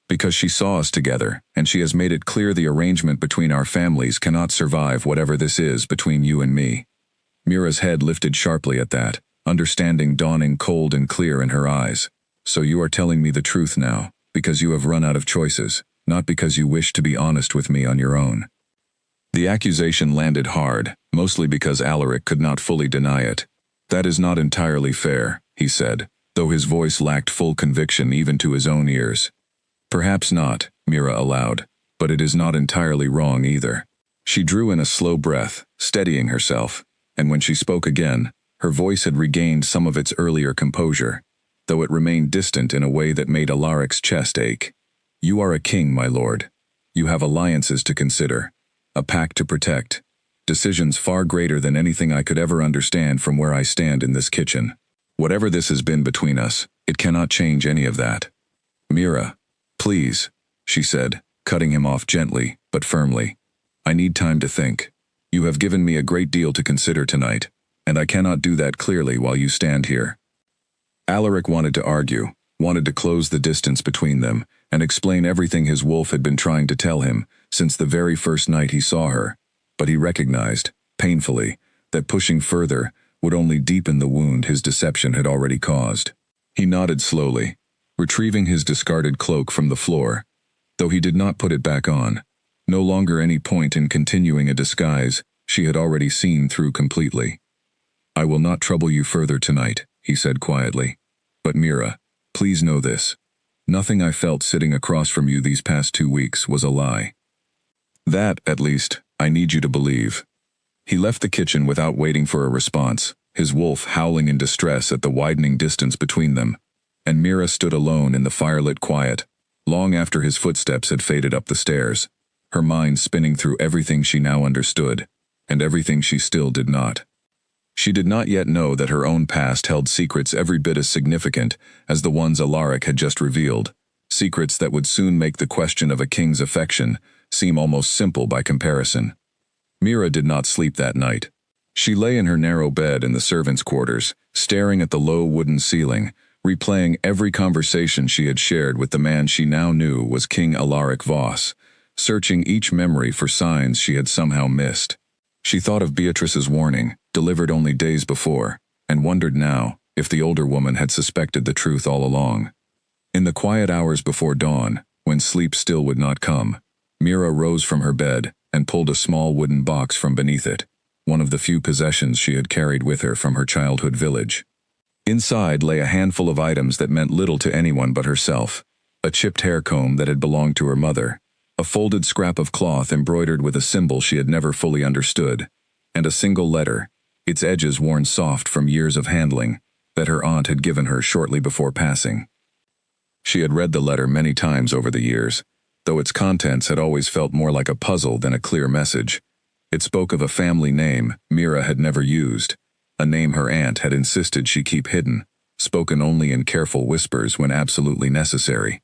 Because she saw us together, and she has made it clear the arrangement between our families cannot survive whatever this is between you and me. Mira's head lifted sharply at that, understanding dawning cold and clear in her eyes. So you are telling me the truth now, because you have run out of choices, not because you wish to be honest with me on your own. The accusation landed hard, mostly because Alaric could not fully deny it. That is not entirely fair, he said, though his voice lacked full conviction even to his own ears. Perhaps not, Mira allowed, but it is not entirely wrong either. She drew in a slow breath, steadying herself, and when she spoke again, her voice had regained some of its earlier composure, though it remained distant in a way that made Alaric's chest ache. You are a king, my lord. You have alliances to consider, a pact to protect, decisions far greater than anything I could ever understand from where I stand in this kitchen. Whatever this has been between us, it cannot change any of that. Mira, please, she said, cutting him off gently, but firmly. I need time to think. You have given me a great deal to consider tonight, and I cannot do that clearly while you stand here. Alaric wanted to argue, wanted to close the distance between them, and explain everything his wolf had been trying to tell him since the very first night he saw her, but he recognized, painfully, that pushing further would only deepen the wound his deception had already caused. He nodded slowly, retrieving his discarded cloak from the floor, though he did not put it back on. No longer any point in continuing a disguise she had already seen through completely. I will not trouble you further tonight, he said quietly. But Mira, please know this. Nothing I felt sitting across from you these past 2 weeks was a lie. That, at least, I need you to believe. He left the kitchen without waiting for a response, his wolf howling in distress at the widening distance between them, and Mira stood alone in the firelit quiet, long after his footsteps had faded up the stairs, her mind spinning through everything she now understood, and everything she still did not. She did not yet know that her own past held secrets every bit as significant as the ones Alaric had just revealed, secrets that would soon make the question of a king's affection seem almost simple by comparison. Mira did not sleep that night. She lay in her narrow bed in the servants' quarters, staring at the low wooden ceiling, replaying every conversation she had shared with the man she now knew was King Alaric Voss, searching each memory for signs she had somehow missed. She thought of Beatrice's warning, delivered only days before, and wondered now if the older woman had suspected the truth all along. In the quiet hours before dawn, when sleep still would not come, Mira rose from her bed and pulled a small wooden box from beneath it, one of the few possessions she had carried with her from her childhood village. Inside lay a handful of items that meant little to anyone but herself: a chipped hair comb that had belonged to her mother, a folded scrap of cloth embroidered with a symbol she had never fully understood, and a single letter, its edges worn soft from years of handling, that her aunt had given her shortly before passing. She had read the letter many times over the years, though its contents had always felt more like a puzzle than a clear message. It spoke of a family name Mira had never used, a name her aunt had insisted she keep hidden, spoken only in careful whispers when absolutely necessary.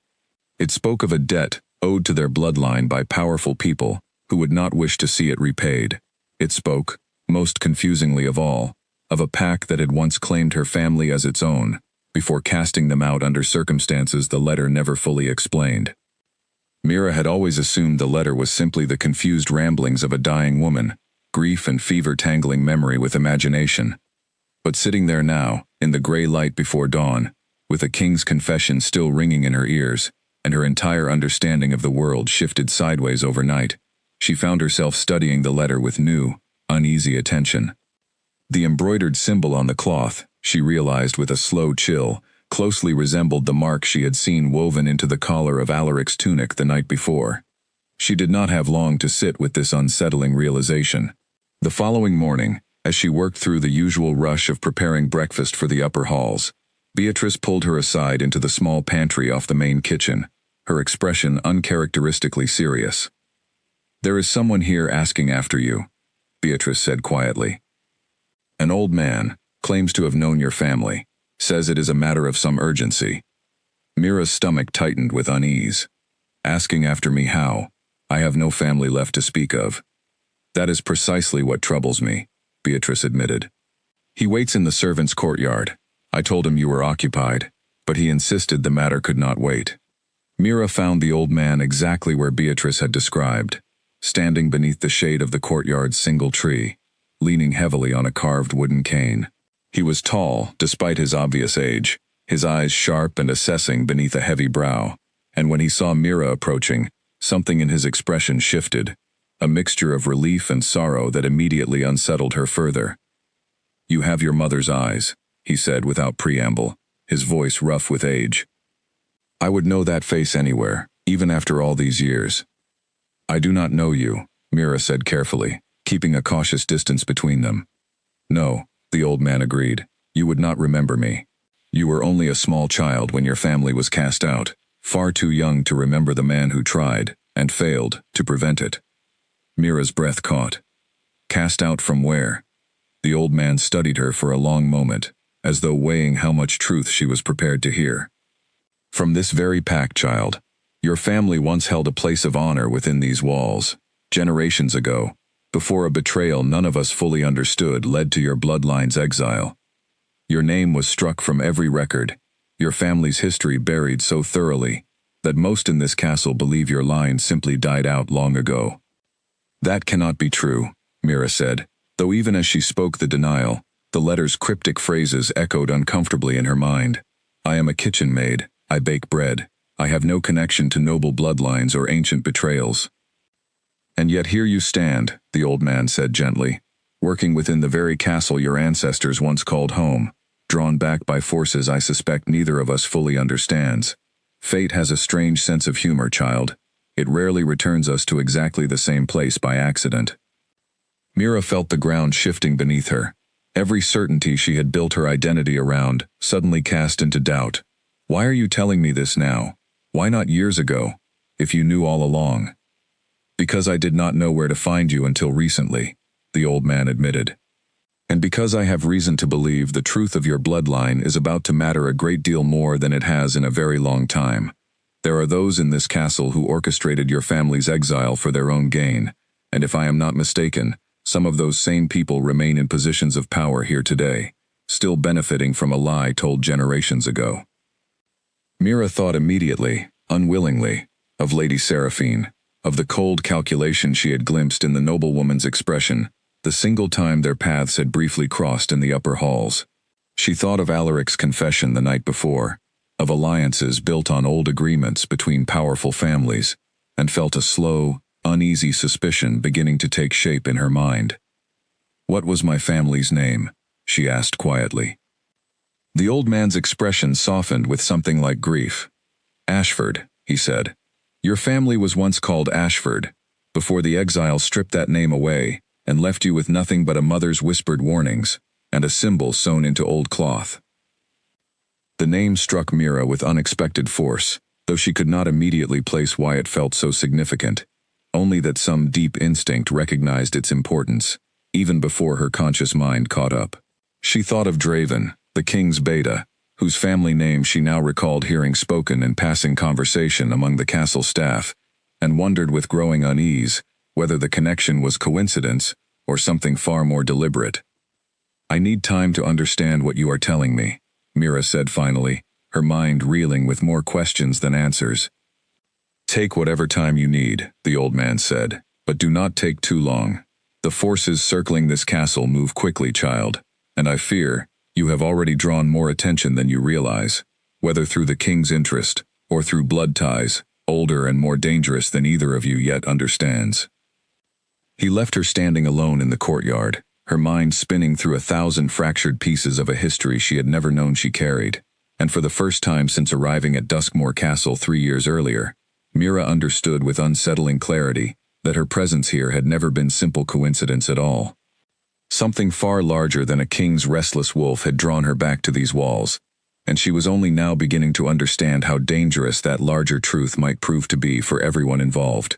It spoke of a debt owed to their bloodline by powerful people who would not wish to see it repaid. It spoke, most confusingly of all, of a pack that had once claimed her family as its own, before casting them out under circumstances the letter never fully explained. Mira had always assumed the letter was simply the confused ramblings of a dying woman, grief and fever tangling memory with imagination. But sitting there now, in the gray light before dawn, with a king's confession still ringing in her ears, and her entire understanding of the world shifted sideways overnight, she found herself studying the letter with new, uneasy attention. The embroidered symbol on the cloth, she realized with a slow chill, closely resembled the mark she had seen woven into the collar of Alaric's tunic the night before. She did not have long to sit with this unsettling realization. The following morning, as she worked through the usual rush of preparing breakfast for the upper halls, Beatrice pulled her aside into the small pantry off the main kitchen, her expression uncharacteristically serious. "There is someone here asking after you," Beatrice said quietly. "An old man, claims to have known your family, says it is a matter of some urgency." Mira's stomach tightened with unease. "Asking after me how? I have no family left to speak of." "That is precisely what troubles me," Beatrice admitted. "He waits in the servants' courtyard. I told him you were occupied, but he insisted the matter could not wait." Mira found the old man exactly where Beatrice had described, standing beneath the shade of the courtyard's single tree, leaning heavily on a carved wooden cane. He was tall, despite his obvious age, his eyes sharp and assessing beneath a heavy brow, and when he saw Mira approaching, something in his expression shifted, a mixture of relief and sorrow that immediately unsettled her further. "You have your mother's eyes," he said without preamble, his voice rough with age. "I would know that face anywhere, even after all these years." "I do not know you," Mira said carefully, keeping a cautious distance between them. "No," the old man agreed, "you would not remember me. You were only a small child when your family was cast out, far too young to remember the man who tried, and failed, to prevent it." Mira's breath caught. Cast out from where? The old man studied her for a long moment, as though weighing how much truth she was prepared to hear. "From this very pack, child. Your family once held a place of honor within these walls, generations ago, before a betrayal none of us fully understood led to your bloodline's exile. Your name was struck from every record, your family's history buried so thoroughly, that most in this castle believe your line simply died out long ago." "That cannot be true," Mira said, though even as she spoke the denial, the letter's cryptic phrases echoed uncomfortably in her mind. "I am a kitchen maid, I bake bread, I have no connection to noble bloodlines or ancient betrayals." "And yet here you stand," the old man said gently, "working within the very castle your ancestors once called home, drawn back by forces I suspect neither of us fully understands. Fate has a strange sense of humor, child. It rarely returns us to exactly the same place by accident." Mira felt the ground shifting beneath her. Every certainty she had built her identity around, suddenly cast into doubt. "Why are you telling me this now? Why not years ago, if you knew all along?" "Because I did not know where to find you until recently," the old man admitted. "And because I have reason to believe the truth of your bloodline is about to matter a great deal more than it has in a very long time. There are those in this castle who orchestrated your family's exile for their own gain, and if I am not mistaken, some of those same people remain in positions of power here today, still benefiting from a lie told generations ago." Mira thought immediately, unwillingly, of Lady Seraphine, of the cold calculation she had glimpsed in the noblewoman's expression, the single time their paths had briefly crossed in the upper halls. She thought of Alaric's confession the night before, of alliances built on old agreements between powerful families, and felt a slow, uneasy suspicion beginning to take shape in her mind. "What was my family's name?" she asked quietly. The old man's expression softened with something like grief. "Ashford," he said. "Your family was once called Ashford, before the exile stripped that name away and left you with nothing but a mother's whispered warnings, and a symbol sewn into old cloth." The name struck Mira with unexpected force, though she could not immediately place why it felt so significant, only that some deep instinct recognized its importance, even before her conscious mind caught up. She thought of Draven, the king's beta, whose family name she now recalled hearing spoken in passing conversation among the castle staff, and wondered with growing unease whether the connection was coincidence or something far more deliberate. "I need time to understand what you are telling me," Mira said finally, her mind reeling with more questions than answers. "Take whatever time you need," the old man said, "but do not take too long. The forces circling this castle move quickly, child, and I fear you have already drawn more attention than you realize, whether through the king's interest or through blood ties, older and more dangerous than either of you yet understands." He left her standing alone in the courtyard, her mind spinning through 1,000 fractured pieces of a history she had never known she carried, and for the first time since arriving at Duskmoor Castle 3 years earlier, Mira understood with unsettling clarity that her presence here had never been simple coincidence at all. Something far larger than a king's restless wolf had drawn her back to these walls, and she was only now beginning to understand how dangerous that larger truth might prove to be for everyone involved.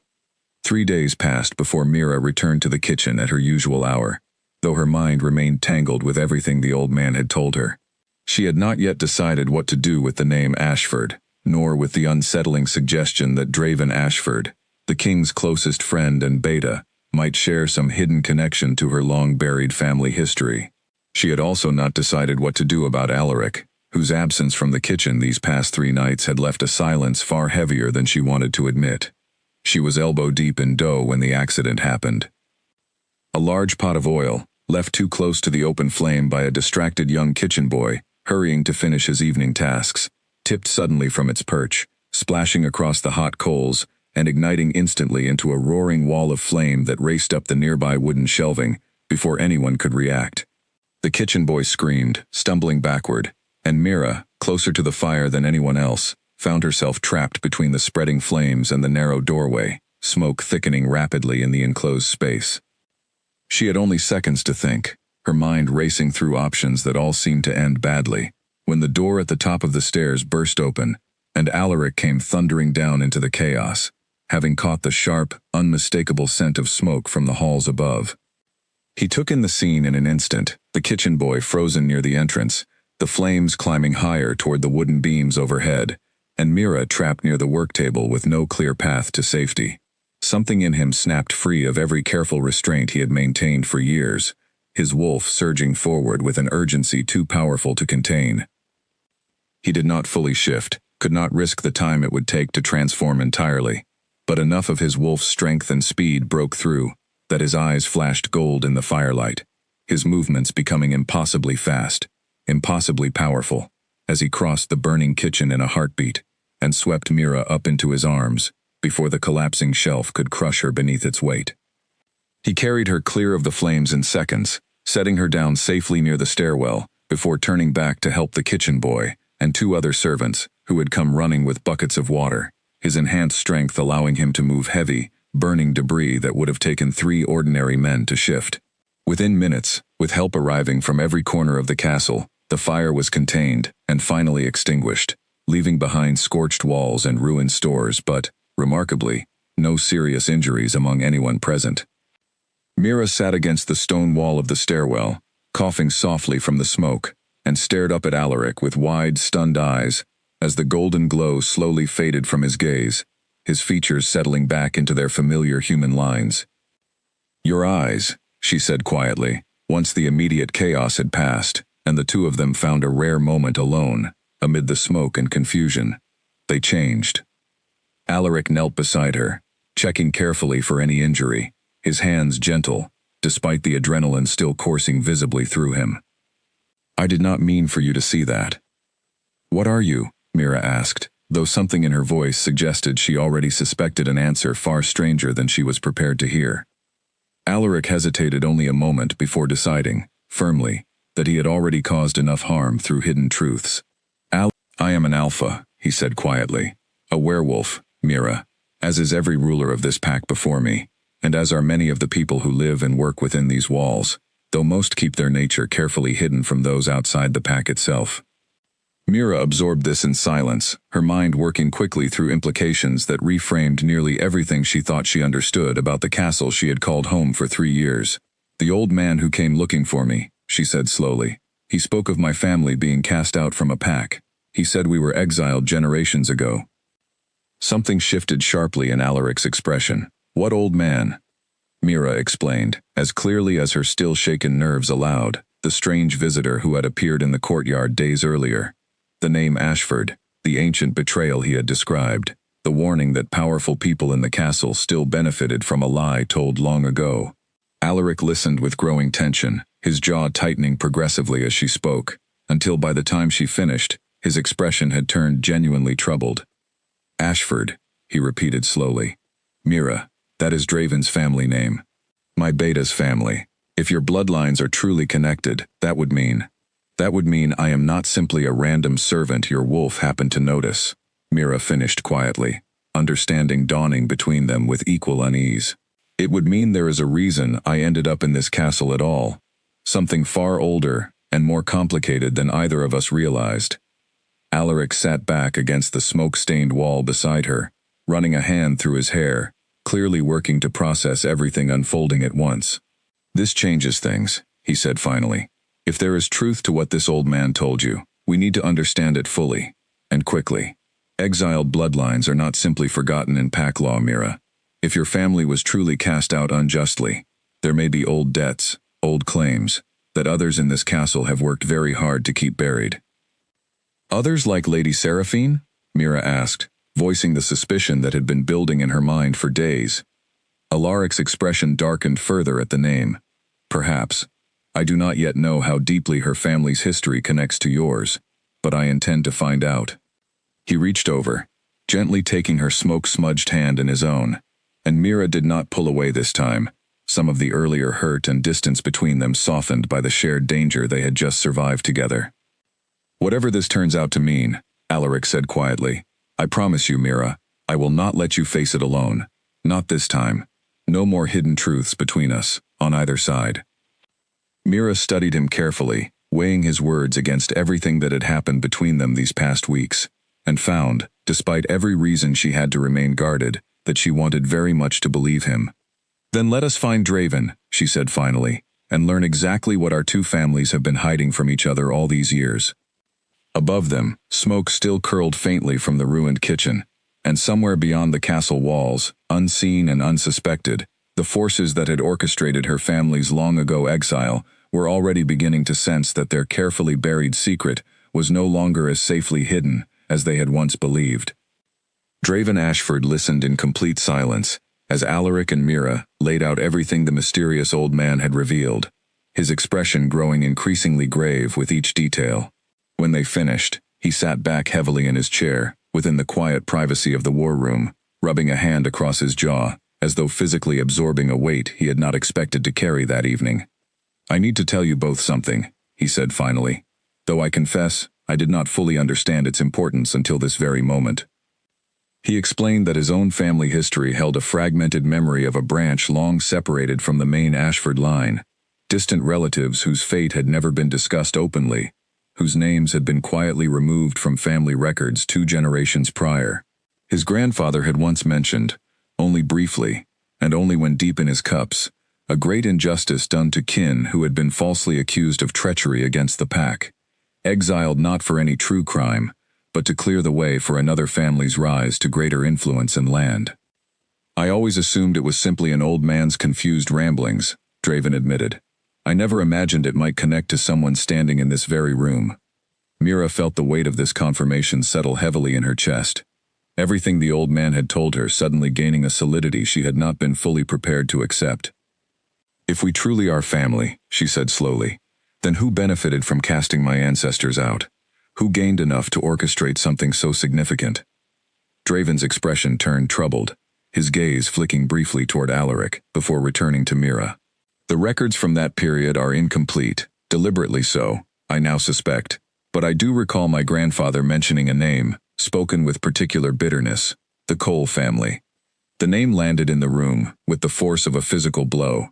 3 days passed before Mira returned to the kitchen at her usual hour, though her mind remained tangled with everything the old man had told her. She had not yet decided what to do with the name Ashford, nor with the unsettling suggestion that Draven Ashford, the king's closest friend and beta, might share some hidden connection to her long-buried family history. She had also not decided what to do about Alaric, whose absence from the kitchen these past 3 nights had left a silence far heavier than she wanted to admit. She was elbow-deep in dough when the accident happened. A large pot of oil, left too close to the open flame by a distracted young kitchen boy, hurrying to finish his evening tasks, tipped suddenly from its perch, splashing across the hot coals and igniting instantly into a roaring wall of flame that raced up the nearby wooden shelving before anyone could react. The kitchen boy screamed, stumbling backward, and Mira, closer to the fire than anyone else, found herself trapped between the spreading flames and the narrow doorway, smoke thickening rapidly in the enclosed space. She had only seconds to think, her mind racing through options that all seemed to end badly, when the door at the top of the stairs burst open, and Alaric came thundering down into the chaos, having caught the sharp, unmistakable scent of smoke from the halls above. He took in the scene in an instant, the kitchen boy frozen near the entrance, the flames climbing higher toward the wooden beams overhead, and Mira trapped near the work table with no clear path to safety. Something in him snapped free of every careful restraint he had maintained for years, his wolf surging forward with an urgency too powerful to contain. He did not fully shift, could not risk the time it would take to transform entirely, but enough of his wolf's strength and speed broke through, that his eyes flashed gold in the firelight, his movements becoming impossibly fast, impossibly powerful, as he crossed the burning kitchen in a heartbeat, and swept Mira up into his arms, before the collapsing shelf could crush her beneath its weight. He carried her clear of the flames in seconds, setting her down safely near the stairwell, before turning back to help the kitchen boy and 2 other servants, who had come running with buckets of water, his enhanced strength allowing him to move heavy, burning debris that would have taken 3 ordinary men to shift. Within minutes, with help arriving from every corner of the castle, the fire was contained and finally extinguished, leaving behind scorched walls and ruined stores but, remarkably, no serious injuries among anyone present. Mira sat against the stone wall of the stairwell, coughing softly from the smoke, and stared up at Alaric with wide, stunned eyes, as the golden glow slowly faded from his gaze, his features settling back into their familiar human lines. "Your eyes," she said quietly, once the immediate chaos had passed, and the 2 of them found a rare moment alone, amid the smoke and confusion. They changed. Alaric knelt beside her, checking carefully for any injury, his hands gentle, despite the adrenaline still coursing visibly through him. "I did not mean for you to see that." "What are you?" Mira asked, though something in her voice suggested she already suspected an answer far stranger than she was prepared to hear. Alaric hesitated only a moment before deciding, firmly, that he had already caused enough harm through hidden truths. "I am an alpha," he said quietly. "A werewolf, Mira, as is every ruler of this pack before me, and as are many of the people who live and work within these walls, though most keep their nature carefully hidden from those outside the pack itself." Mira absorbed this in silence, her mind working quickly through implications that reframed nearly everything she thought she understood about the castle she had called home for 3 years. "The old man who came looking for me," she said slowly. "He spoke of my family being cast out from a pack. He said we were exiled generations ago." Something shifted sharply in Alaric's expression. "What old man?" Mira explained, as clearly as her still shaken nerves allowed, the strange visitor who had appeared in the courtyard days earlier. The name Ashford, the ancient betrayal he had described, the warning that powerful people in the castle still benefited from a lie told long ago. Alaric listened with growing tension, his jaw tightening progressively as she spoke, until by the time she finished, his expression had turned genuinely troubled. Ashford, he repeated slowly. Mira, that is Draven's family name. My Beta's family. If your bloodlines are truly connected, that would mean I am not simply a random servant your wolf happened to notice. Mira finished quietly, understanding dawning between them with equal unease. It would mean there is a reason I ended up in this castle at all. Something far older and more complicated than either of us realized. Alaric sat back against the smoke-stained wall beside her, running a hand through his hair, clearly working to process everything unfolding at once. This changes things, he said finally. If there is truth to what this old man told you, we need to understand it fully, and quickly. Exiled bloodlines are not simply forgotten in pack law, Mira. If your family was truly cast out unjustly, there may be old debts, old claims, that others in this castle have worked very hard to keep buried. Others like Lady Seraphine? Mira asked, voicing the suspicion that had been building in her mind for days. Alaric's expression darkened further at the name. Perhaps. I do not yet know how deeply her family's history connects to yours, but I intend to find out. He reached over, gently taking her smoke-smudged hand in his own, and Mira did not pull away this time, some of the earlier hurt and distance between them softened by the shared danger they had just survived together. Whatever this turns out to mean, Alaric said quietly, I promise you, Mira, I will not let you face it alone. Not this time. No more hidden truths between us, on either side. Mira studied him carefully, weighing his words against everything that had happened between them these past weeks, and found, despite every reason she had to remain guarded, that she wanted very much to believe him. Then let us find Draven, she said finally, and learn exactly what our two families have been hiding from each other all these years. Above them, smoke still curled faintly from the ruined kitchen, and somewhere beyond the castle walls, unseen and unsuspected, the forces that had orchestrated her family's long-ago exile were already beginning to sense that their carefully buried secret was no longer as safely hidden as they had once believed. Draven Ashford listened in complete silence, as Alaric and Mira laid out everything the mysterious old man had revealed, his expression growing increasingly grave with each detail. When they finished, he sat back heavily in his chair, within the quiet privacy of the war room, rubbing a hand across his jaw, as though physically absorbing a weight he had not expected to carry that evening. I need to tell you both something, he said finally, though I confess I did not fully understand its importance until this very moment. He explained that his own family history held a fragmented memory of a branch long separated from the main Ashford line, distant relatives whose fate had never been discussed openly, whose names had been quietly removed from family records 2 generations prior. His grandfather had once mentioned, only briefly, and only when deep in his cups, a great injustice done to kin who had been falsely accused of treachery against the pack, exiled not for any true crime, but to clear the way for another family's rise to greater influence and land. I always assumed it was simply an old man's confused ramblings, Draven admitted. I never imagined it might connect to someone standing in this very room. Mira felt the weight of this confirmation settle heavily in her chest. Everything the old man had told her suddenly gaining a solidity she had not been fully prepared to accept. If we truly are family, she said slowly, then who benefited from casting my ancestors out? Who gained enough to orchestrate something so significant? Draven's expression turned troubled, his gaze flicking briefly toward Alaric before returning to Mira. The records from that period are incomplete, deliberately so, I now suspect, but I do recall my grandfather mentioning a name, spoken with particular bitterness, the Cole family. The name landed in the room with the force of a physical blow.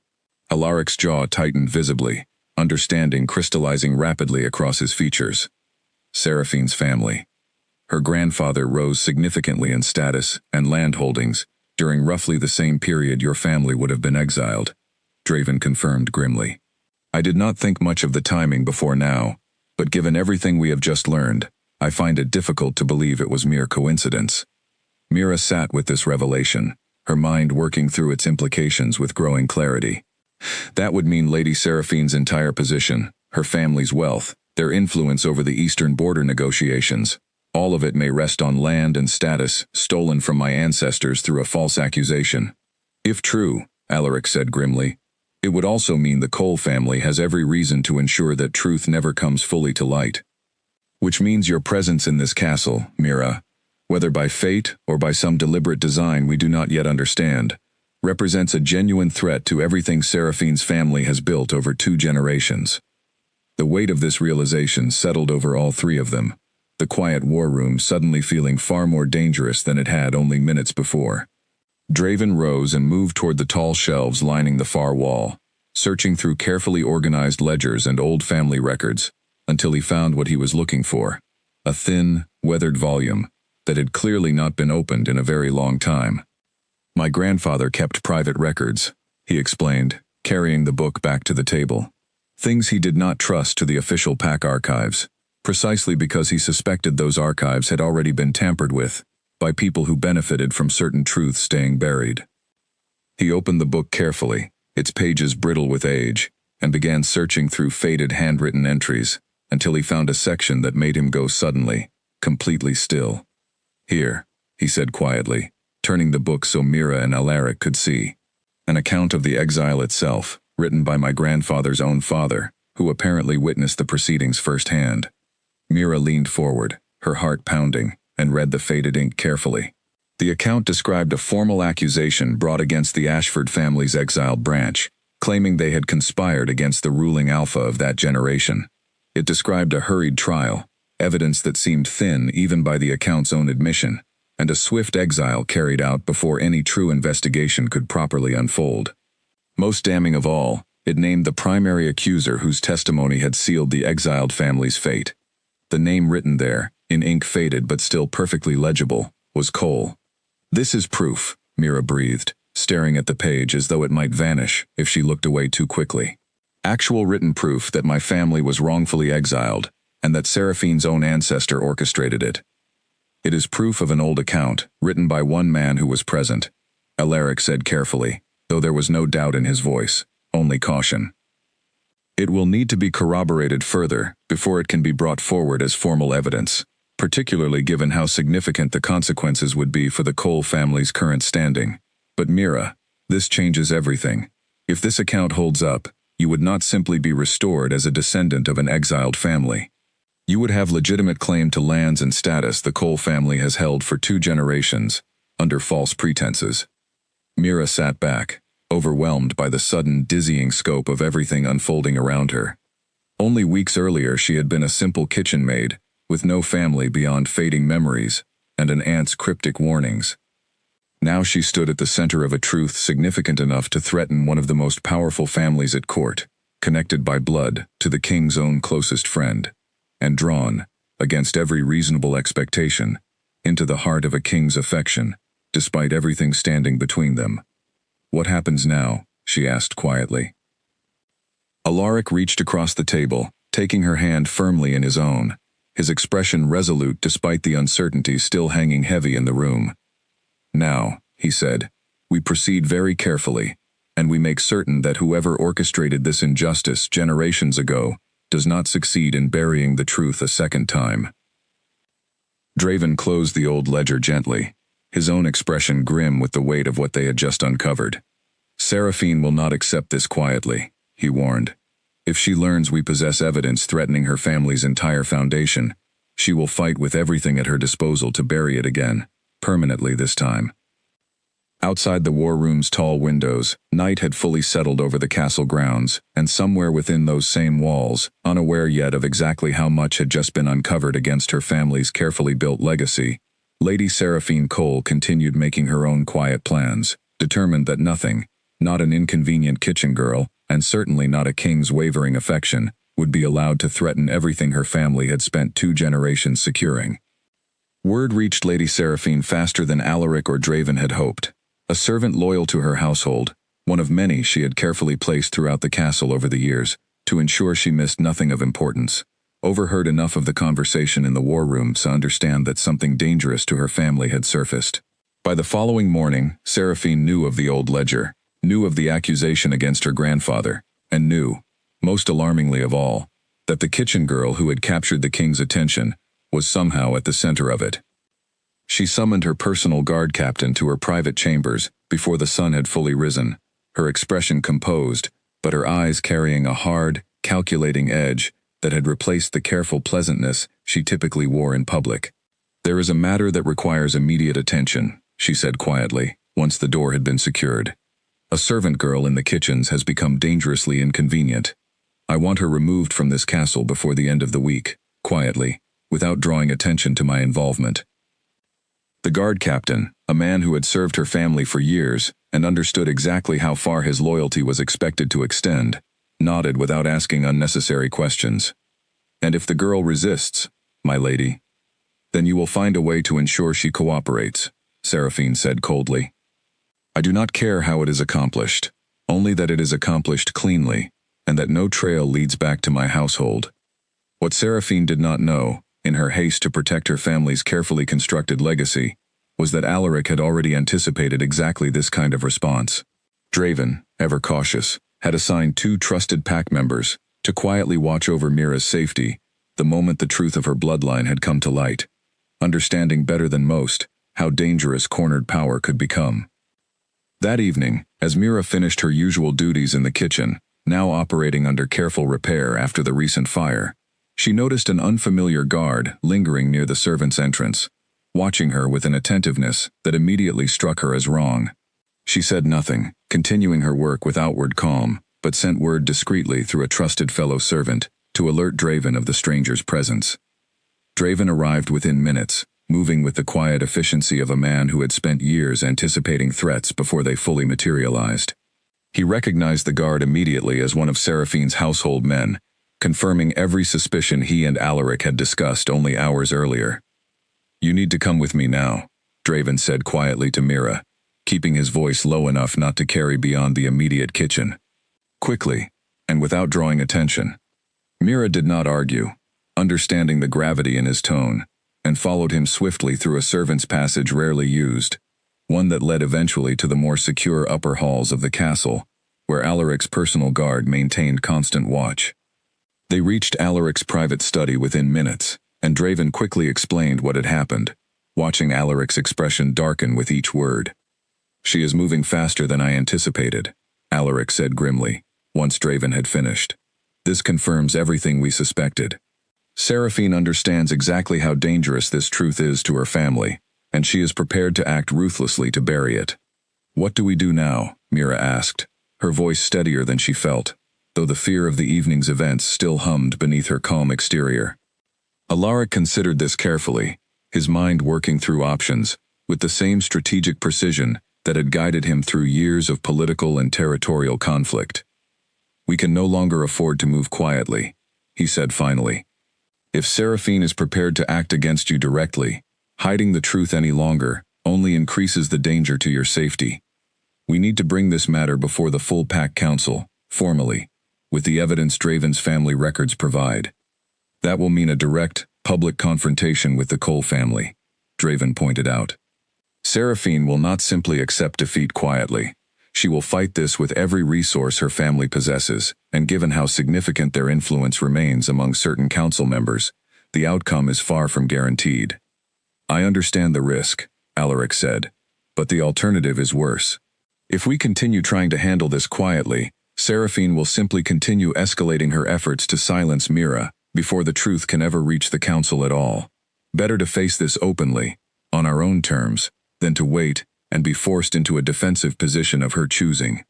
Alaric's jaw tightened visibly, understanding crystallizing rapidly across his features. Seraphine's family. Her grandfather rose significantly in status and land holdings during roughly the same period your family would have been exiled, Draven confirmed grimly. I did not think much of the timing before now, but given everything we have just learned, I find it difficult to believe it was mere coincidence. Mira sat with this revelation, her mind working through its implications with growing clarity. That would mean Lady Seraphine's entire position, her family's wealth, their influence over the eastern border negotiations. All of it may rest on land and status stolen from my ancestors through a false accusation. If true, Alaric said grimly, it would also mean the Cole family has every reason to ensure that truth never comes fully to light. Which means your presence in this castle, Mira, whether by fate or by some deliberate design we do not yet understand, represents a genuine threat to everything Seraphine's family has built over 2 generations. The weight of this realization settled over all 3 of them, the quiet war room suddenly feeling far more dangerous than it had only minutes before. Draven rose and moved toward the tall shelves lining the far wall, searching through carefully organized ledgers and old family records, until he found what he was looking for, a thin, weathered volume that had clearly not been opened in a very long time. My grandfather kept private records, he explained, carrying the book back to the table. Things he did not trust to the official pack archives, precisely because he suspected those archives had already been tampered with by people who benefited from certain truths staying buried. He opened the book carefully, its pages brittle with age, and began searching through faded handwritten entries until he found a section that made him go suddenly, completely still. Here, he said quietly, turning the book so Mira and Alaric could see. An account of the exile itself, written by my grandfather's own father, who apparently witnessed the proceedings firsthand. Mira leaned forward, her heart pounding, and read the faded ink carefully. The account described a formal accusation brought against the Ashford family's exiled branch, claiming they had conspired against the ruling alpha of that generation. It described a hurried trial, evidence that seemed thin even by the account's own admission, and a swift exile carried out before any true investigation could properly unfold. Most damning of all, it named the primary accuser whose testimony had sealed the exiled family's fate. The name written there, in ink faded but still perfectly legible, was Cole. This is proof, Mira breathed, staring at the page as though it might vanish if she looked away too quickly. Actual written proof that my family was wrongfully exiled, and that Seraphine's own ancestor orchestrated it. It is proof of an old account, written by one man who was present, Alaric said carefully, though there was no doubt in his voice, only caution. It will need to be corroborated further before it can be brought forward as formal evidence, particularly given how significant the consequences would be for the Cole family's current standing. But Mira, this changes everything. If this account holds up, you would not simply be restored as a descendant of an exiled family. You would have legitimate claim to lands and status the Cole family has held for 2 generations, under false pretenses. Mira sat back, overwhelmed by the sudden, dizzying scope of everything unfolding around her. Only weeks earlier she had been a simple kitchen maid, with no family beyond fading memories and an aunt's cryptic warnings. Now she stood at the center of a truth significant enough to threaten one of the most powerful families at court, connected by blood to the king's own closest friend, and drawn, against every reasonable expectation, into the heart of a king's affection, despite everything standing between them. What happens now? She asked quietly. Alaric reached across the table, taking her hand firmly in his own, his expression resolute despite the uncertainty still hanging heavy in the room. Now, he said, we proceed very carefully, and we make certain that whoever orchestrated this injustice generations ago does not succeed in burying the truth a second time. Draven closed the old ledger gently, his own expression grim with the weight of what they had just uncovered. Seraphine will not accept this quietly, he warned. If she learns we possess evidence threatening her family's entire foundation, she will fight with everything at her disposal to bury it again, permanently this time. Outside the war room's tall windows, night had fully settled over the castle grounds, and somewhere within those same walls, unaware yet of exactly how much had just been uncovered against her family's carefully built legacy, Lady Seraphine Cole continued making her own quiet plans, determined that nothing, not an inconvenient kitchen girl, and certainly not a king's wavering affection, would be allowed to threaten everything her family had spent 2 generations securing. Word reached Lady Seraphine faster than Alaric or Draven had hoped. A servant loyal to her household, one of many she had carefully placed throughout the castle over the years, to ensure she missed nothing of importance, overheard enough of the conversation in the war room to understand that something dangerous to her family had surfaced. By the following morning, Seraphine knew of the old ledger, knew of the accusation against her grandfather, and knew, most alarmingly of all, that the kitchen girl who had captured the king's attention was somehow at the center of it. She summoned her personal guard captain to her private chambers before the sun had fully risen, her expression composed, but her eyes carrying a hard, calculating edge that had replaced the careful pleasantness she typically wore in public. "There is a matter that requires immediate attention," she said quietly, once the door had been secured. "A servant girl in the kitchens has become dangerously inconvenient. I want her removed from this castle before the end of the week," quietly, without drawing attention to my involvement. The guard captain, a man who had served her family for years and understood exactly how far his loyalty was expected to extend, nodded without asking unnecessary questions. "And if the girl resists, my lady, then you will find a way to ensure she cooperates," Seraphine said coldly. "I do not care how it is accomplished, only that it is accomplished cleanly, and that no trail leads back to my household." What Seraphine did not know, in her haste to protect her family's carefully constructed legacy, was that Alaric had already anticipated exactly this kind of response. Draven, ever cautious, had assigned 2 trusted pack members to quietly watch over Mira's safety the moment the truth of her bloodline had come to light, understanding better than most how dangerous cornered power could become. That evening, as Mira finished her usual duties in the kitchen, now operating under careful repair after the recent fire, she noticed an unfamiliar guard lingering near the servants' entrance, watching her with an attentiveness that immediately struck her as wrong. She said nothing, continuing her work with outward calm, but sent word discreetly through a trusted fellow servant to alert Draven of the stranger's presence. Draven arrived within minutes, moving with the quiet efficiency of a man who had spent years anticipating threats before they fully materialized. He recognized the guard immediately as one of Seraphine's household men, confirming every suspicion he and Alaric had discussed only hours earlier. "You need to come with me now," Draven said quietly to Mira, keeping his voice low enough not to carry beyond the immediate kitchen. Quickly, and without drawing attention. Mira did not argue, understanding the gravity in his tone, and followed him swiftly through a servant's passage rarely used, one that led eventually to the more secure upper halls of the castle, where Alaric's personal guard maintained constant watch. They reached Alaric's private study within minutes, and Draven quickly explained what had happened, watching Alaric's expression darken with each word. "She is moving faster than I anticipated," Alaric said grimly, once Draven had finished. "This confirms everything we suspected. Seraphine understands exactly how dangerous this truth is to her family, and she is prepared to act ruthlessly to bury it." "What do we do now?" Mira asked, her voice steadier than she felt, though the fear of the evening's events still hummed beneath her calm exterior. Alaric considered this carefully, his mind working through options, with the same strategic precision that had guided him through years of political and territorial conflict. "We can no longer afford to move quietly," he said finally. "If Seraphine is prepared to act against you directly, hiding the truth any longer only increases the danger to your safety. We need to bring this matter before the full Pack Council, formally, with the evidence Draven's family records provide. That will mean a direct, public confrontation with the Cole family," Draven pointed out. "Seraphine will not simply accept defeat quietly. She will fight this with every resource her family possesses, and given how significant their influence remains among certain council members, the outcome is far from guaranteed." "I understand the risk," Alaric said, "but the alternative is worse. If we continue trying to handle this quietly, Seraphine will simply continue escalating her efforts to silence Mira before the truth can ever reach the council at all. Better to face this openly, on our own terms, than to wait and be forced into a defensive position of her choosing."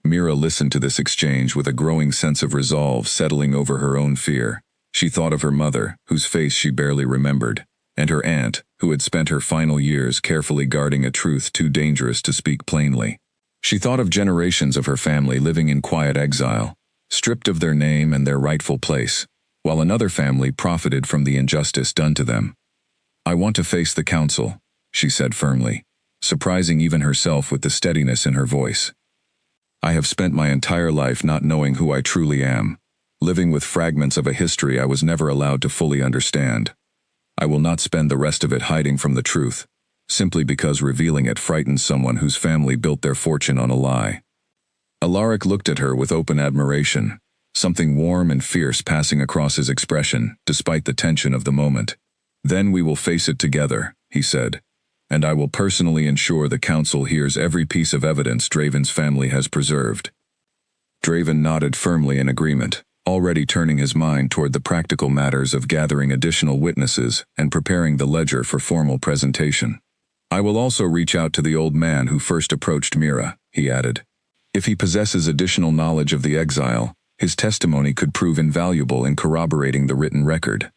Mira listened to this exchange with a growing sense of resolve settling over her own fear. She thought of her mother, whose face she barely remembered, and her aunt, who had spent her final years carefully guarding a truth too dangerous to speak plainly. She thought of generations of her family living in quiet exile, stripped of their name and their rightful place, while another family profited from the injustice done to them. "I want to face the council," she said firmly, surprising even herself with the steadiness in her voice. "I have spent my entire life not knowing who I truly am, living with fragments of a history I was never allowed to fully understand. I will not spend the rest of it hiding from the truth, simply because revealing it frightened someone whose family built their fortune on a lie. Alaric looked at her with open admiration, something warm and fierce passing across his expression, despite the tension of the moment. "Then we will face it together," he said, "and I will personally ensure the council hears every piece of evidence Draven's family has preserved." Draven nodded firmly in agreement, already turning his mind toward the practical matters of gathering additional witnesses and preparing the ledger for formal presentation. "I will also reach out to the old man who first approached Mira," he added. "If he possesses additional knowledge of the exile, his testimony could prove invaluable in corroborating the written record."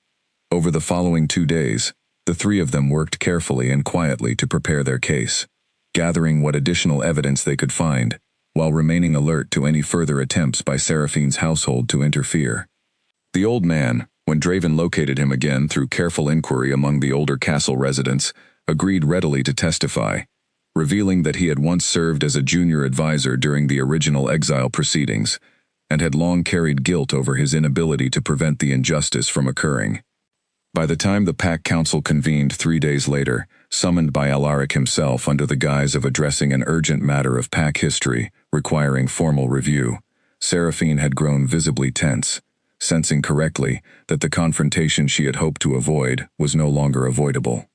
Over the following 2 days, the three of them worked carefully and quietly to prepare their case, gathering what additional evidence they could find, while remaining alert to any further attempts by Seraphine's household to interfere. The old man, when Draven located him again through careful inquiry among the older castle residents, agreed readily to testify, revealing that he had once served as a junior advisor during the original exile proceedings, and had long carried guilt over his inability to prevent the injustice from occurring. By the time the Pack Council convened 3 days later, summoned by Alaric himself under the guise of addressing an urgent matter of Pack history requiring formal review, Seraphine had grown visibly tense, sensing correctly that the confrontation she had hoped to avoid was no longer avoidable.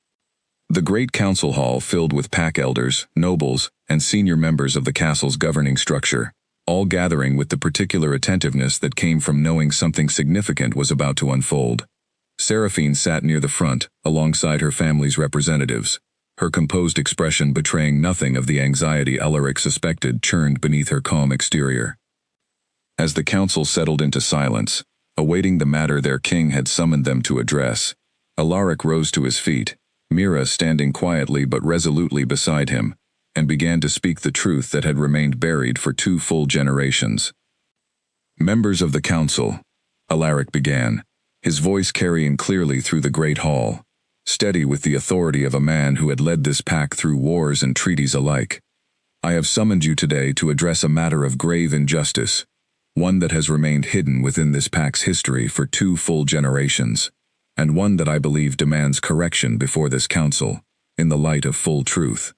The great council hall filled with Pack elders, nobles, and senior members of the castle's governing structure, all gathering with the particular attentiveness that came from knowing something significant was about to unfold. Seraphine sat near the front, alongside her family's representatives, her composed expression betraying nothing of the anxiety Alaric suspected churned beneath her calm exterior. As the council settled into silence, awaiting the matter their king had summoned them to address, Alaric rose to his feet, Mira standing quietly but resolutely beside him, and began to speak the truth that had remained buried for 2 full generations. "Members of the council," Alaric began, his voice carrying clearly through the great hall, steady with the authority of a man who had led this pack through wars and treaties alike. "I have summoned you today to address a matter of grave injustice, one that has remained hidden within this pack's history for 2 full generations, and one that I believe demands correction before this council, in the light of full truth."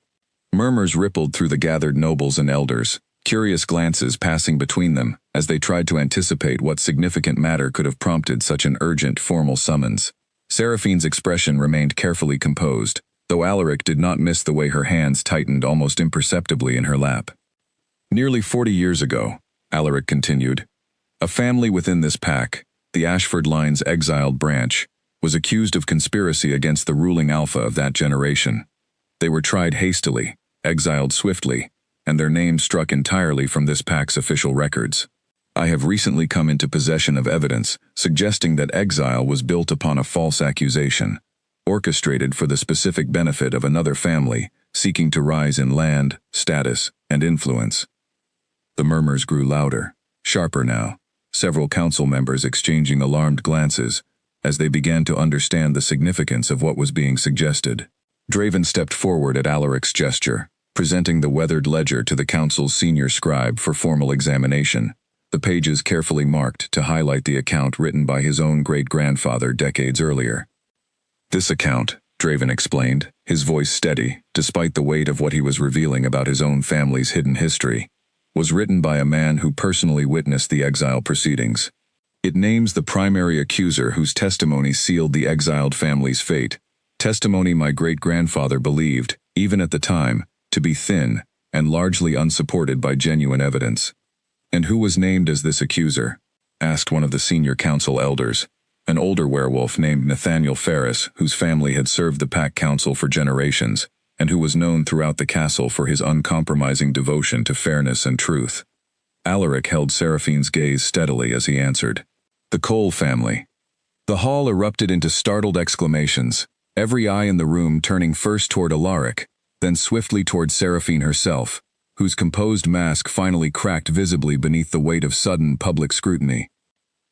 Murmurs rippled through the gathered nobles and elders, curious glances passing between them as they tried to anticipate what significant matter could have prompted such an urgent formal summons. Seraphine's expression remained carefully composed, though Alaric did not miss the way her hands tightened almost imperceptibly in her lap. "Nearly 40 years ago," Alaric continued, "a family within this pack, the Ashford line's exiled branch, was accused of conspiracy against the ruling alpha of that generation. They were tried hastily, exiled swiftly, and their names struck entirely from this pack's official records. I have recently come into possession of evidence suggesting that exile was built upon a false accusation, orchestrated for the specific benefit of another family seeking to rise in land, status, and influence." The murmurs grew louder, sharper now, several council members exchanging alarmed glances as they began to understand the significance of what was being suggested. Draven stepped forward at Alaric's gesture, presenting the weathered ledger to the council's senior scribe for formal examination, the pages carefully marked to highlight the account written by his own great-grandfather decades earlier. "This account," Draven explained, his voice steady, despite the weight of what he was revealing about his own family's hidden history, "was written by a man who personally witnessed the exile proceedings. It names the primary accuser whose testimony sealed the exiled family's fate, testimony my great-grandfather believed, even at the time, to be thin and largely unsupported by genuine evidence." "And who was named as this accuser?" asked one of the senior council elders, an older werewolf named Nathaniel Ferris, whose family had served the Pack Council for generations, and who was known throughout the castle for his uncompromising devotion to fairness and truth. Alaric held Seraphine's gaze steadily as he answered, "The Cole family." The hall erupted into startled exclamations, every eye in the room turning first toward Alaric, then swiftly toward Seraphine herself, whose composed mask finally cracked visibly beneath the weight of sudden public scrutiny.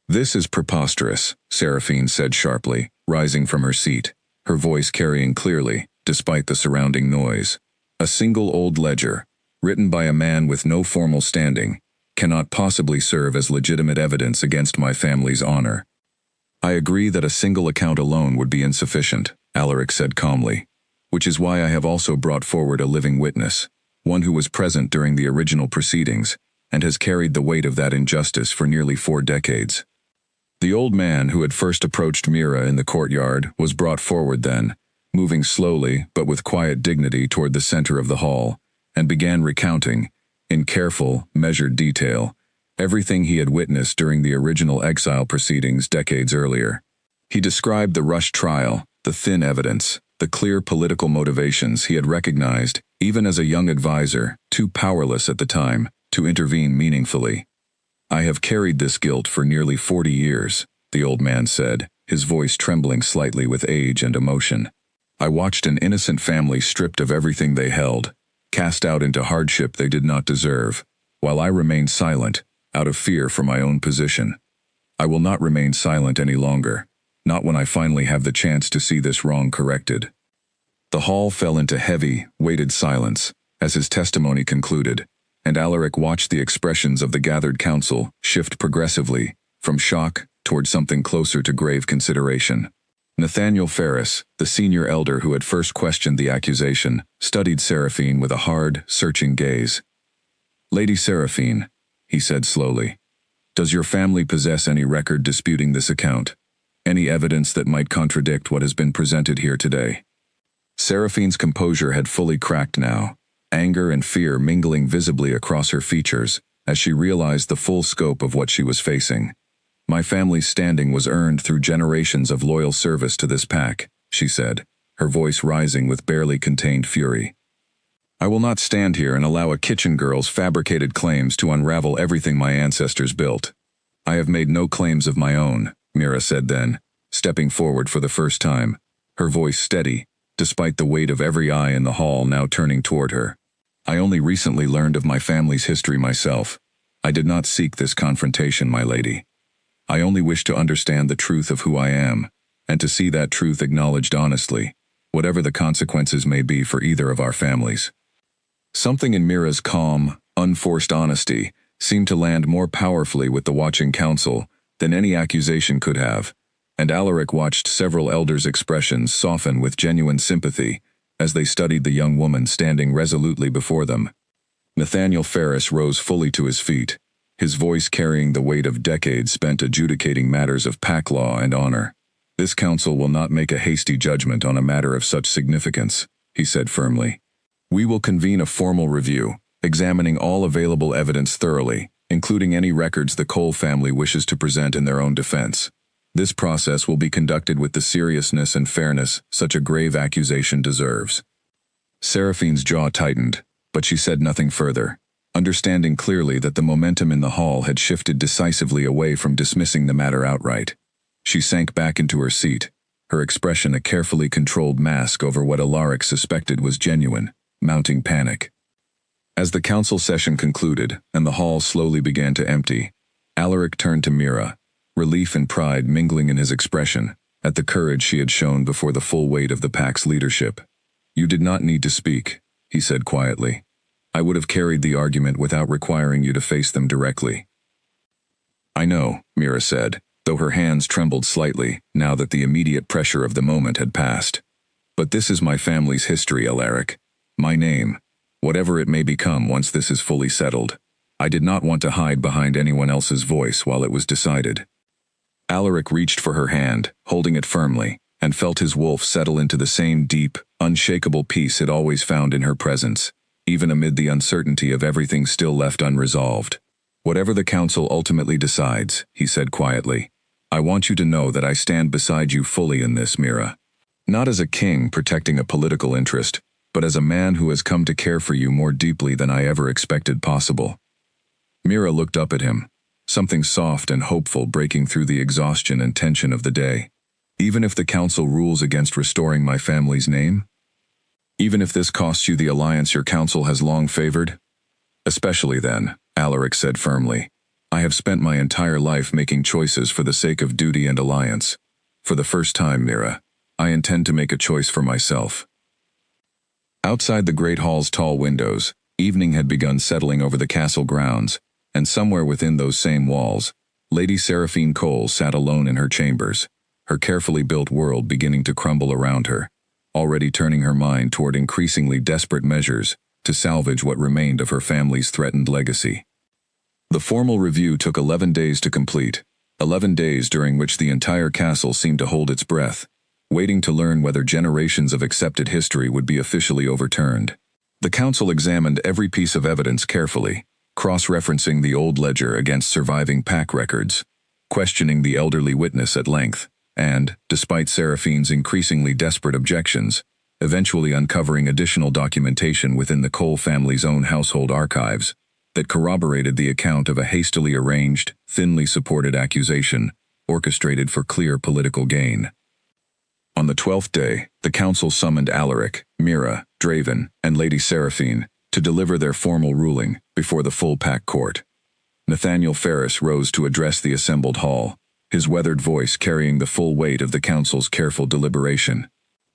"This is preposterous," Seraphine said sharply, rising from her seat, her voice carrying clearly, despite the surrounding noise. "A single old ledger, written by a man with no formal standing, cannot possibly serve as legitimate evidence against my family's honor." "I agree that a single account alone would be insufficient," Alaric said calmly. which is why I have also brought forward a living witness, one who was present during the original proceedings, and has carried the weight of that injustice for nearly 4 decades. The old man who had first approached Mira in the courtyard was brought forward then, moving slowly but with quiet dignity toward the center of the hall, and began recounting, in careful, measured detail, everything he had witnessed during the original exile proceedings decades earlier. He described the rushed trial, the thin evidence, the clear political motivations he had recognized, even as a young advisor, too powerless at the time, to intervene meaningfully. "I have carried this guilt for nearly 40 years, the old man said, his voice trembling slightly with age and emotion. "I watched an innocent family stripped of everything they held, cast out into hardship they did not deserve, while I remained silent, out of fear for my own position. I will not remain silent any longer, not when I finally have the chance to see this wrong corrected." The hall fell into heavy, weighted silence as his testimony concluded, and Alaric watched the expressions of the gathered council shift progressively, from shock toward something closer to grave consideration. Nathaniel Ferris, the senior elder who had first questioned the accusation, studied Seraphine with a hard, searching gaze. "Lady Seraphine," he said slowly, "does your family possess any record disputing this account? Any evidence that might contradict what has been presented here today?" Seraphine's composure had fully cracked now, anger and fear mingling visibly across her features as she realized the full scope of what she was facing. "My family's standing was earned through generations of loyal service to this pack," she said, her voice rising with barely contained fury. "I will not stand here and allow a kitchen girl's fabricated claims to unravel everything my ancestors built. I have made no claims of my own," Mira said then, stepping forward for the first time, her voice steady, despite the weight of every eye in the hall now turning toward her. "I only recently learned of my family's history myself. I did not seek this confrontation, my lady. I only wish to understand the truth of who I am, and to see that truth acknowledged honestly, whatever the consequences may be for either of our families." Something in Mira's calm, unforced honesty seemed to land more powerfully with the watching council than any accusation could have, and Alaric watched several elders' expressions soften with genuine sympathy as they studied the young woman standing resolutely before them. Nathaniel Ferris rose fully to his feet, his voice carrying the weight of decades spent adjudicating matters of pack law and honor. "This council will not make a hasty judgment on a matter of such significance," he said firmly. "We will convene a formal review, examining all available evidence thoroughly, including any records the Cole family wishes to present in their own defense. This process will be conducted with the seriousness and fairness such a grave accusation deserves." Seraphine's jaw tightened, but she said nothing further, understanding clearly that the momentum in the hall had shifted decisively away from dismissing the matter outright. She sank back into her seat, her expression a carefully controlled mask over what Alaric suspected was genuine, mounting panic. As the council session concluded and the hall slowly began to empty, Alaric turned to Mira, relief and pride mingling in his expression, at the courage she had shown before the full weight of the pack's leadership. "You did not need to speak," he said quietly. "I would have carried the argument without requiring you to face them directly." "I know," Mira said, though her hands trembled slightly now that the immediate pressure of the moment had passed. "But this is my family's history, Alaric. My name, whatever it may become once this is fully settled. I did not want to hide behind anyone else's voice while it was decided." Alaric reached for her hand, holding it firmly, and felt his wolf settle into the same deep, unshakable peace it always found in her presence, even amid the uncertainty of everything still left unresolved. "Whatever the council ultimately decides," he said quietly, "I want you to know that I stand beside you fully in this, Mira. Not as a king protecting a political interest, but as a man who has come to care for you more deeply than I ever expected possible." Mira looked up at him, something soft and hopeful breaking through the exhaustion and tension of the day. "Even if the council rules against restoring my family's name? Even if this costs you the alliance your council has long favored?" "Especially then," Alaric said firmly. "I have spent my entire life making choices for the sake of duty and alliance. For the first time, Mira, I intend to make a choice for myself." Outside the great hall's tall windows, evening had begun settling over the castle grounds, and somewhere within those same walls, Lady Seraphine Cole sat alone in her chambers, her carefully built world beginning to crumble around her. already turning her mind toward increasingly desperate measures to salvage what remained of her family's threatened legacy. The formal review took 11 days to complete, 11 days during which the entire castle seemed to hold its breath, waiting to learn whether generations of accepted history would be officially overturned. The council examined every piece of evidence carefully, cross-referencing the old ledger against surviving pack records, questioning the elderly witness at length, and, despite Seraphine's increasingly desperate objections, eventually uncovering additional documentation within the Cole family's own household archives that corroborated the account of a hastily arranged, thinly supported accusation orchestrated for clear political gain. On the 12th day, the council summoned Alaric, Mira, Draven, and Lady Seraphine to deliver their formal ruling before the full pack court. Nathaniel Ferris rose to address the assembled hall, his weathered voice carrying the full weight of the council's careful deliberation.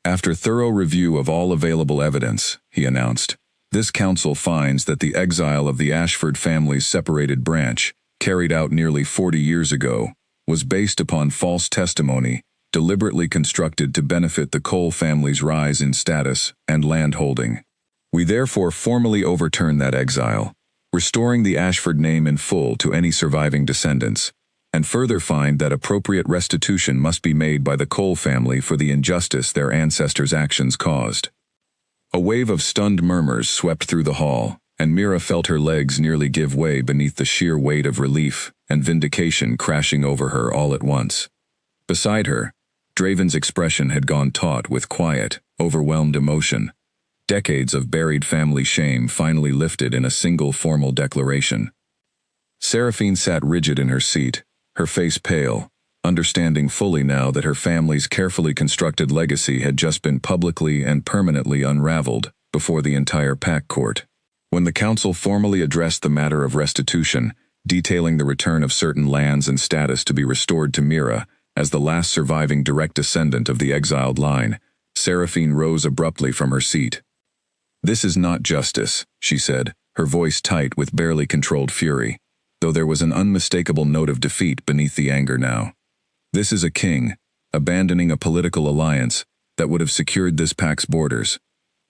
After thorough review of all available evidence, he announced, this council finds that the exile of the Ashford family's separated branch, carried out nearly 40 years ago, was based upon false testimony, deliberately constructed to benefit the Cole family's rise in status and landholding. We therefore formally overturn that exile, restoring the Ashford name in full to any surviving descendants, and further find that appropriate restitution must be made by the Cole family for the injustice their ancestors' actions caused. A wave of stunned murmurs swept through the hall, and Mira felt her legs nearly give way beneath the sheer weight of relief and vindication crashing over her all at once. Beside her, Draven's expression had gone taut with quiet, overwhelmed emotion. Decades of buried family shame finally lifted in a single formal declaration. Seraphine sat rigid in her seat, her face pale, understanding fully now that her family's carefully constructed legacy had just been publicly and permanently unraveled before the entire pack court. When the council formally addressed the matter of restitution, detailing the return of certain lands and status to be restored to Mira as the last surviving direct descendant of the exiled line, Seraphine rose abruptly from her seat. "This is not justice," she said, her voice tight with barely controlled fury, though there was an unmistakable note of defeat beneath the anger now. "This is a king, abandoning a political alliance that would have secured this pack's borders,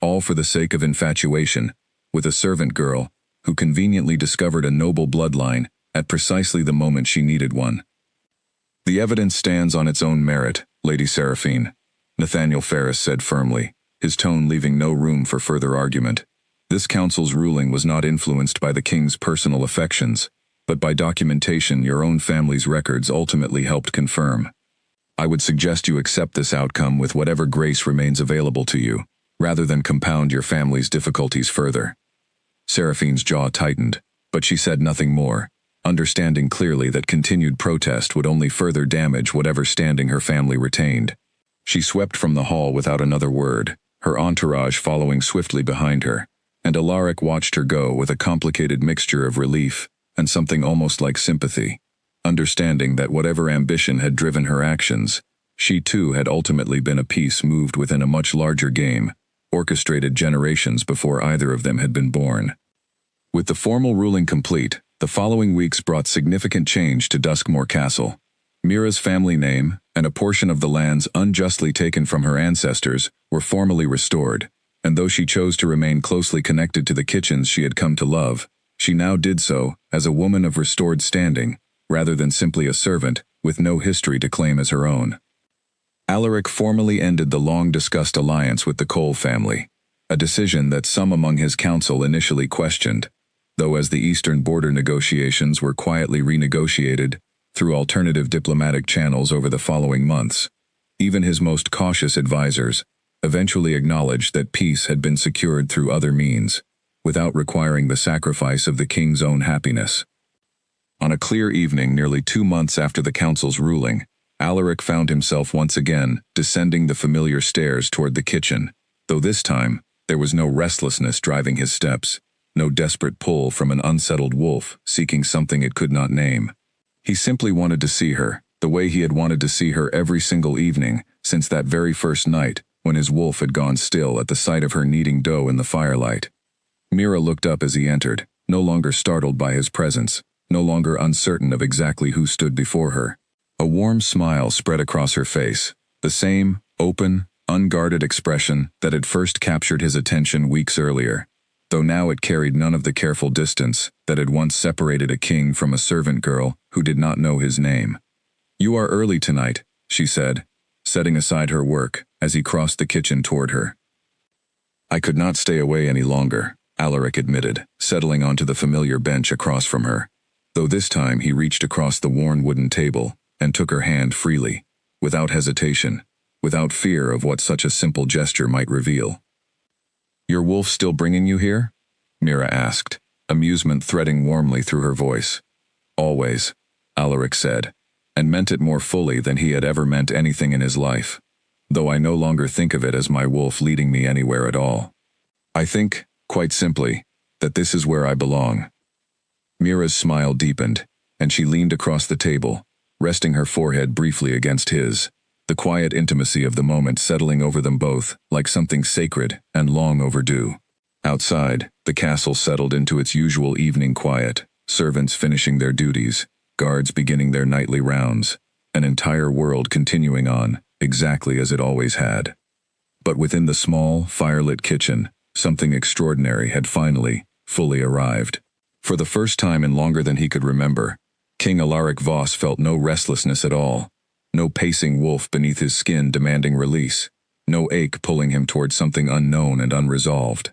all for the sake of infatuation, with a servant girl who conveniently discovered a noble bloodline at precisely the moment she needed one. The evidence stands on its own merit, Lady Seraphine," Nathaniel Ferris said firmly, his tone leaving no room for further argument. This council's ruling was not influenced by the king's personal affections, but by documentation your own family's records ultimately helped confirm. I would suggest you accept this outcome with whatever grace remains available to you, rather than compound your family's difficulties further. Seraphine's jaw tightened, but she said nothing more, understanding clearly that continued protest would only further damage whatever standing her family retained. She swept from the hall without another word, her entourage following swiftly behind her, and Alaric watched her go with a complicated mixture of relief and something almost like sympathy, understanding that whatever ambition had driven her actions, she too had ultimately been a piece moved within a much larger game, orchestrated generations before either of them had been born. With the formal ruling complete, the following weeks brought significant change to Duskmore Castle. Mira's family name, and a portion of the lands unjustly taken from her ancestors, were formally restored, and though she chose to remain closely connected to the kitchens she had come to love, she now did so as a woman of restored standing, rather than simply a servant with no history to claim as her own. Alaric formally ended the long-discussed alliance with the Cole family, a decision that some among his council initially questioned, though as the eastern border negotiations were quietly renegotiated through alternative diplomatic channels over the following months, even his most cautious advisors eventually acknowledged that peace had been secured through other means, without requiring the sacrifice of the king's own happiness. On a clear evening nearly 2 months after the council's ruling, Alaric found himself once again descending the familiar stairs toward the kitchen, though this time there was no restlessness driving his steps, no desperate pull from an unsettled wolf seeking something it could not name. He simply wanted to see her, the way he had wanted to see her every single evening since that very first night when his wolf had gone still at the sight of her kneading dough in the firelight. Mira looked up as he entered, no longer startled by his presence, no longer uncertain of exactly who stood before her. A warm smile spread across her face, the same, open, unguarded expression that had first captured his attention weeks earlier, though now it carried none of the careful distance that had once separated a king from a servant girl who did not know his name. "You are early tonight," she said, setting aside her work as he crossed the kitchen toward her. "I could not stay away any longer," Alaric admitted, settling onto the familiar bench across from her, though this time he reached across the worn wooden table and took her hand freely, without hesitation, without fear of what such a simple gesture might reveal. "Your wolf still bringing you here?" Mira asked, amusement threading warmly through her voice. "Always," Alaric said, and meant it more fully than he had ever meant anything in his life, though I no longer think of it as my wolf leading me anywhere at all. "I think, quite simply, that this is where I belong." Mira's smile deepened, and she leaned across the table, resting her forehead briefly against his, the quiet intimacy of the moment settling over them both like something sacred and long overdue. Outside, the castle settled into its usual evening quiet, servants finishing their duties, guards beginning their nightly rounds, an entire world continuing on, exactly as it always had. But within the small, firelit kitchen, something extraordinary had finally, fully arrived. For the first time in longer than he could remember, King Alaric Voss felt no restlessness at all, no pacing wolf beneath his skin demanding release, no ache pulling him toward something unknown and unresolved.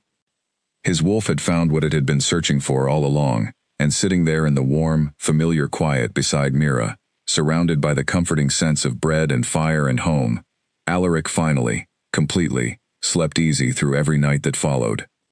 His wolf had found what it had been searching for all along, and sitting there in the warm, familiar quiet beside Mira, surrounded by the comforting sense of bread and fire and home, Alaric finally, completely, slept easy through every night that followed.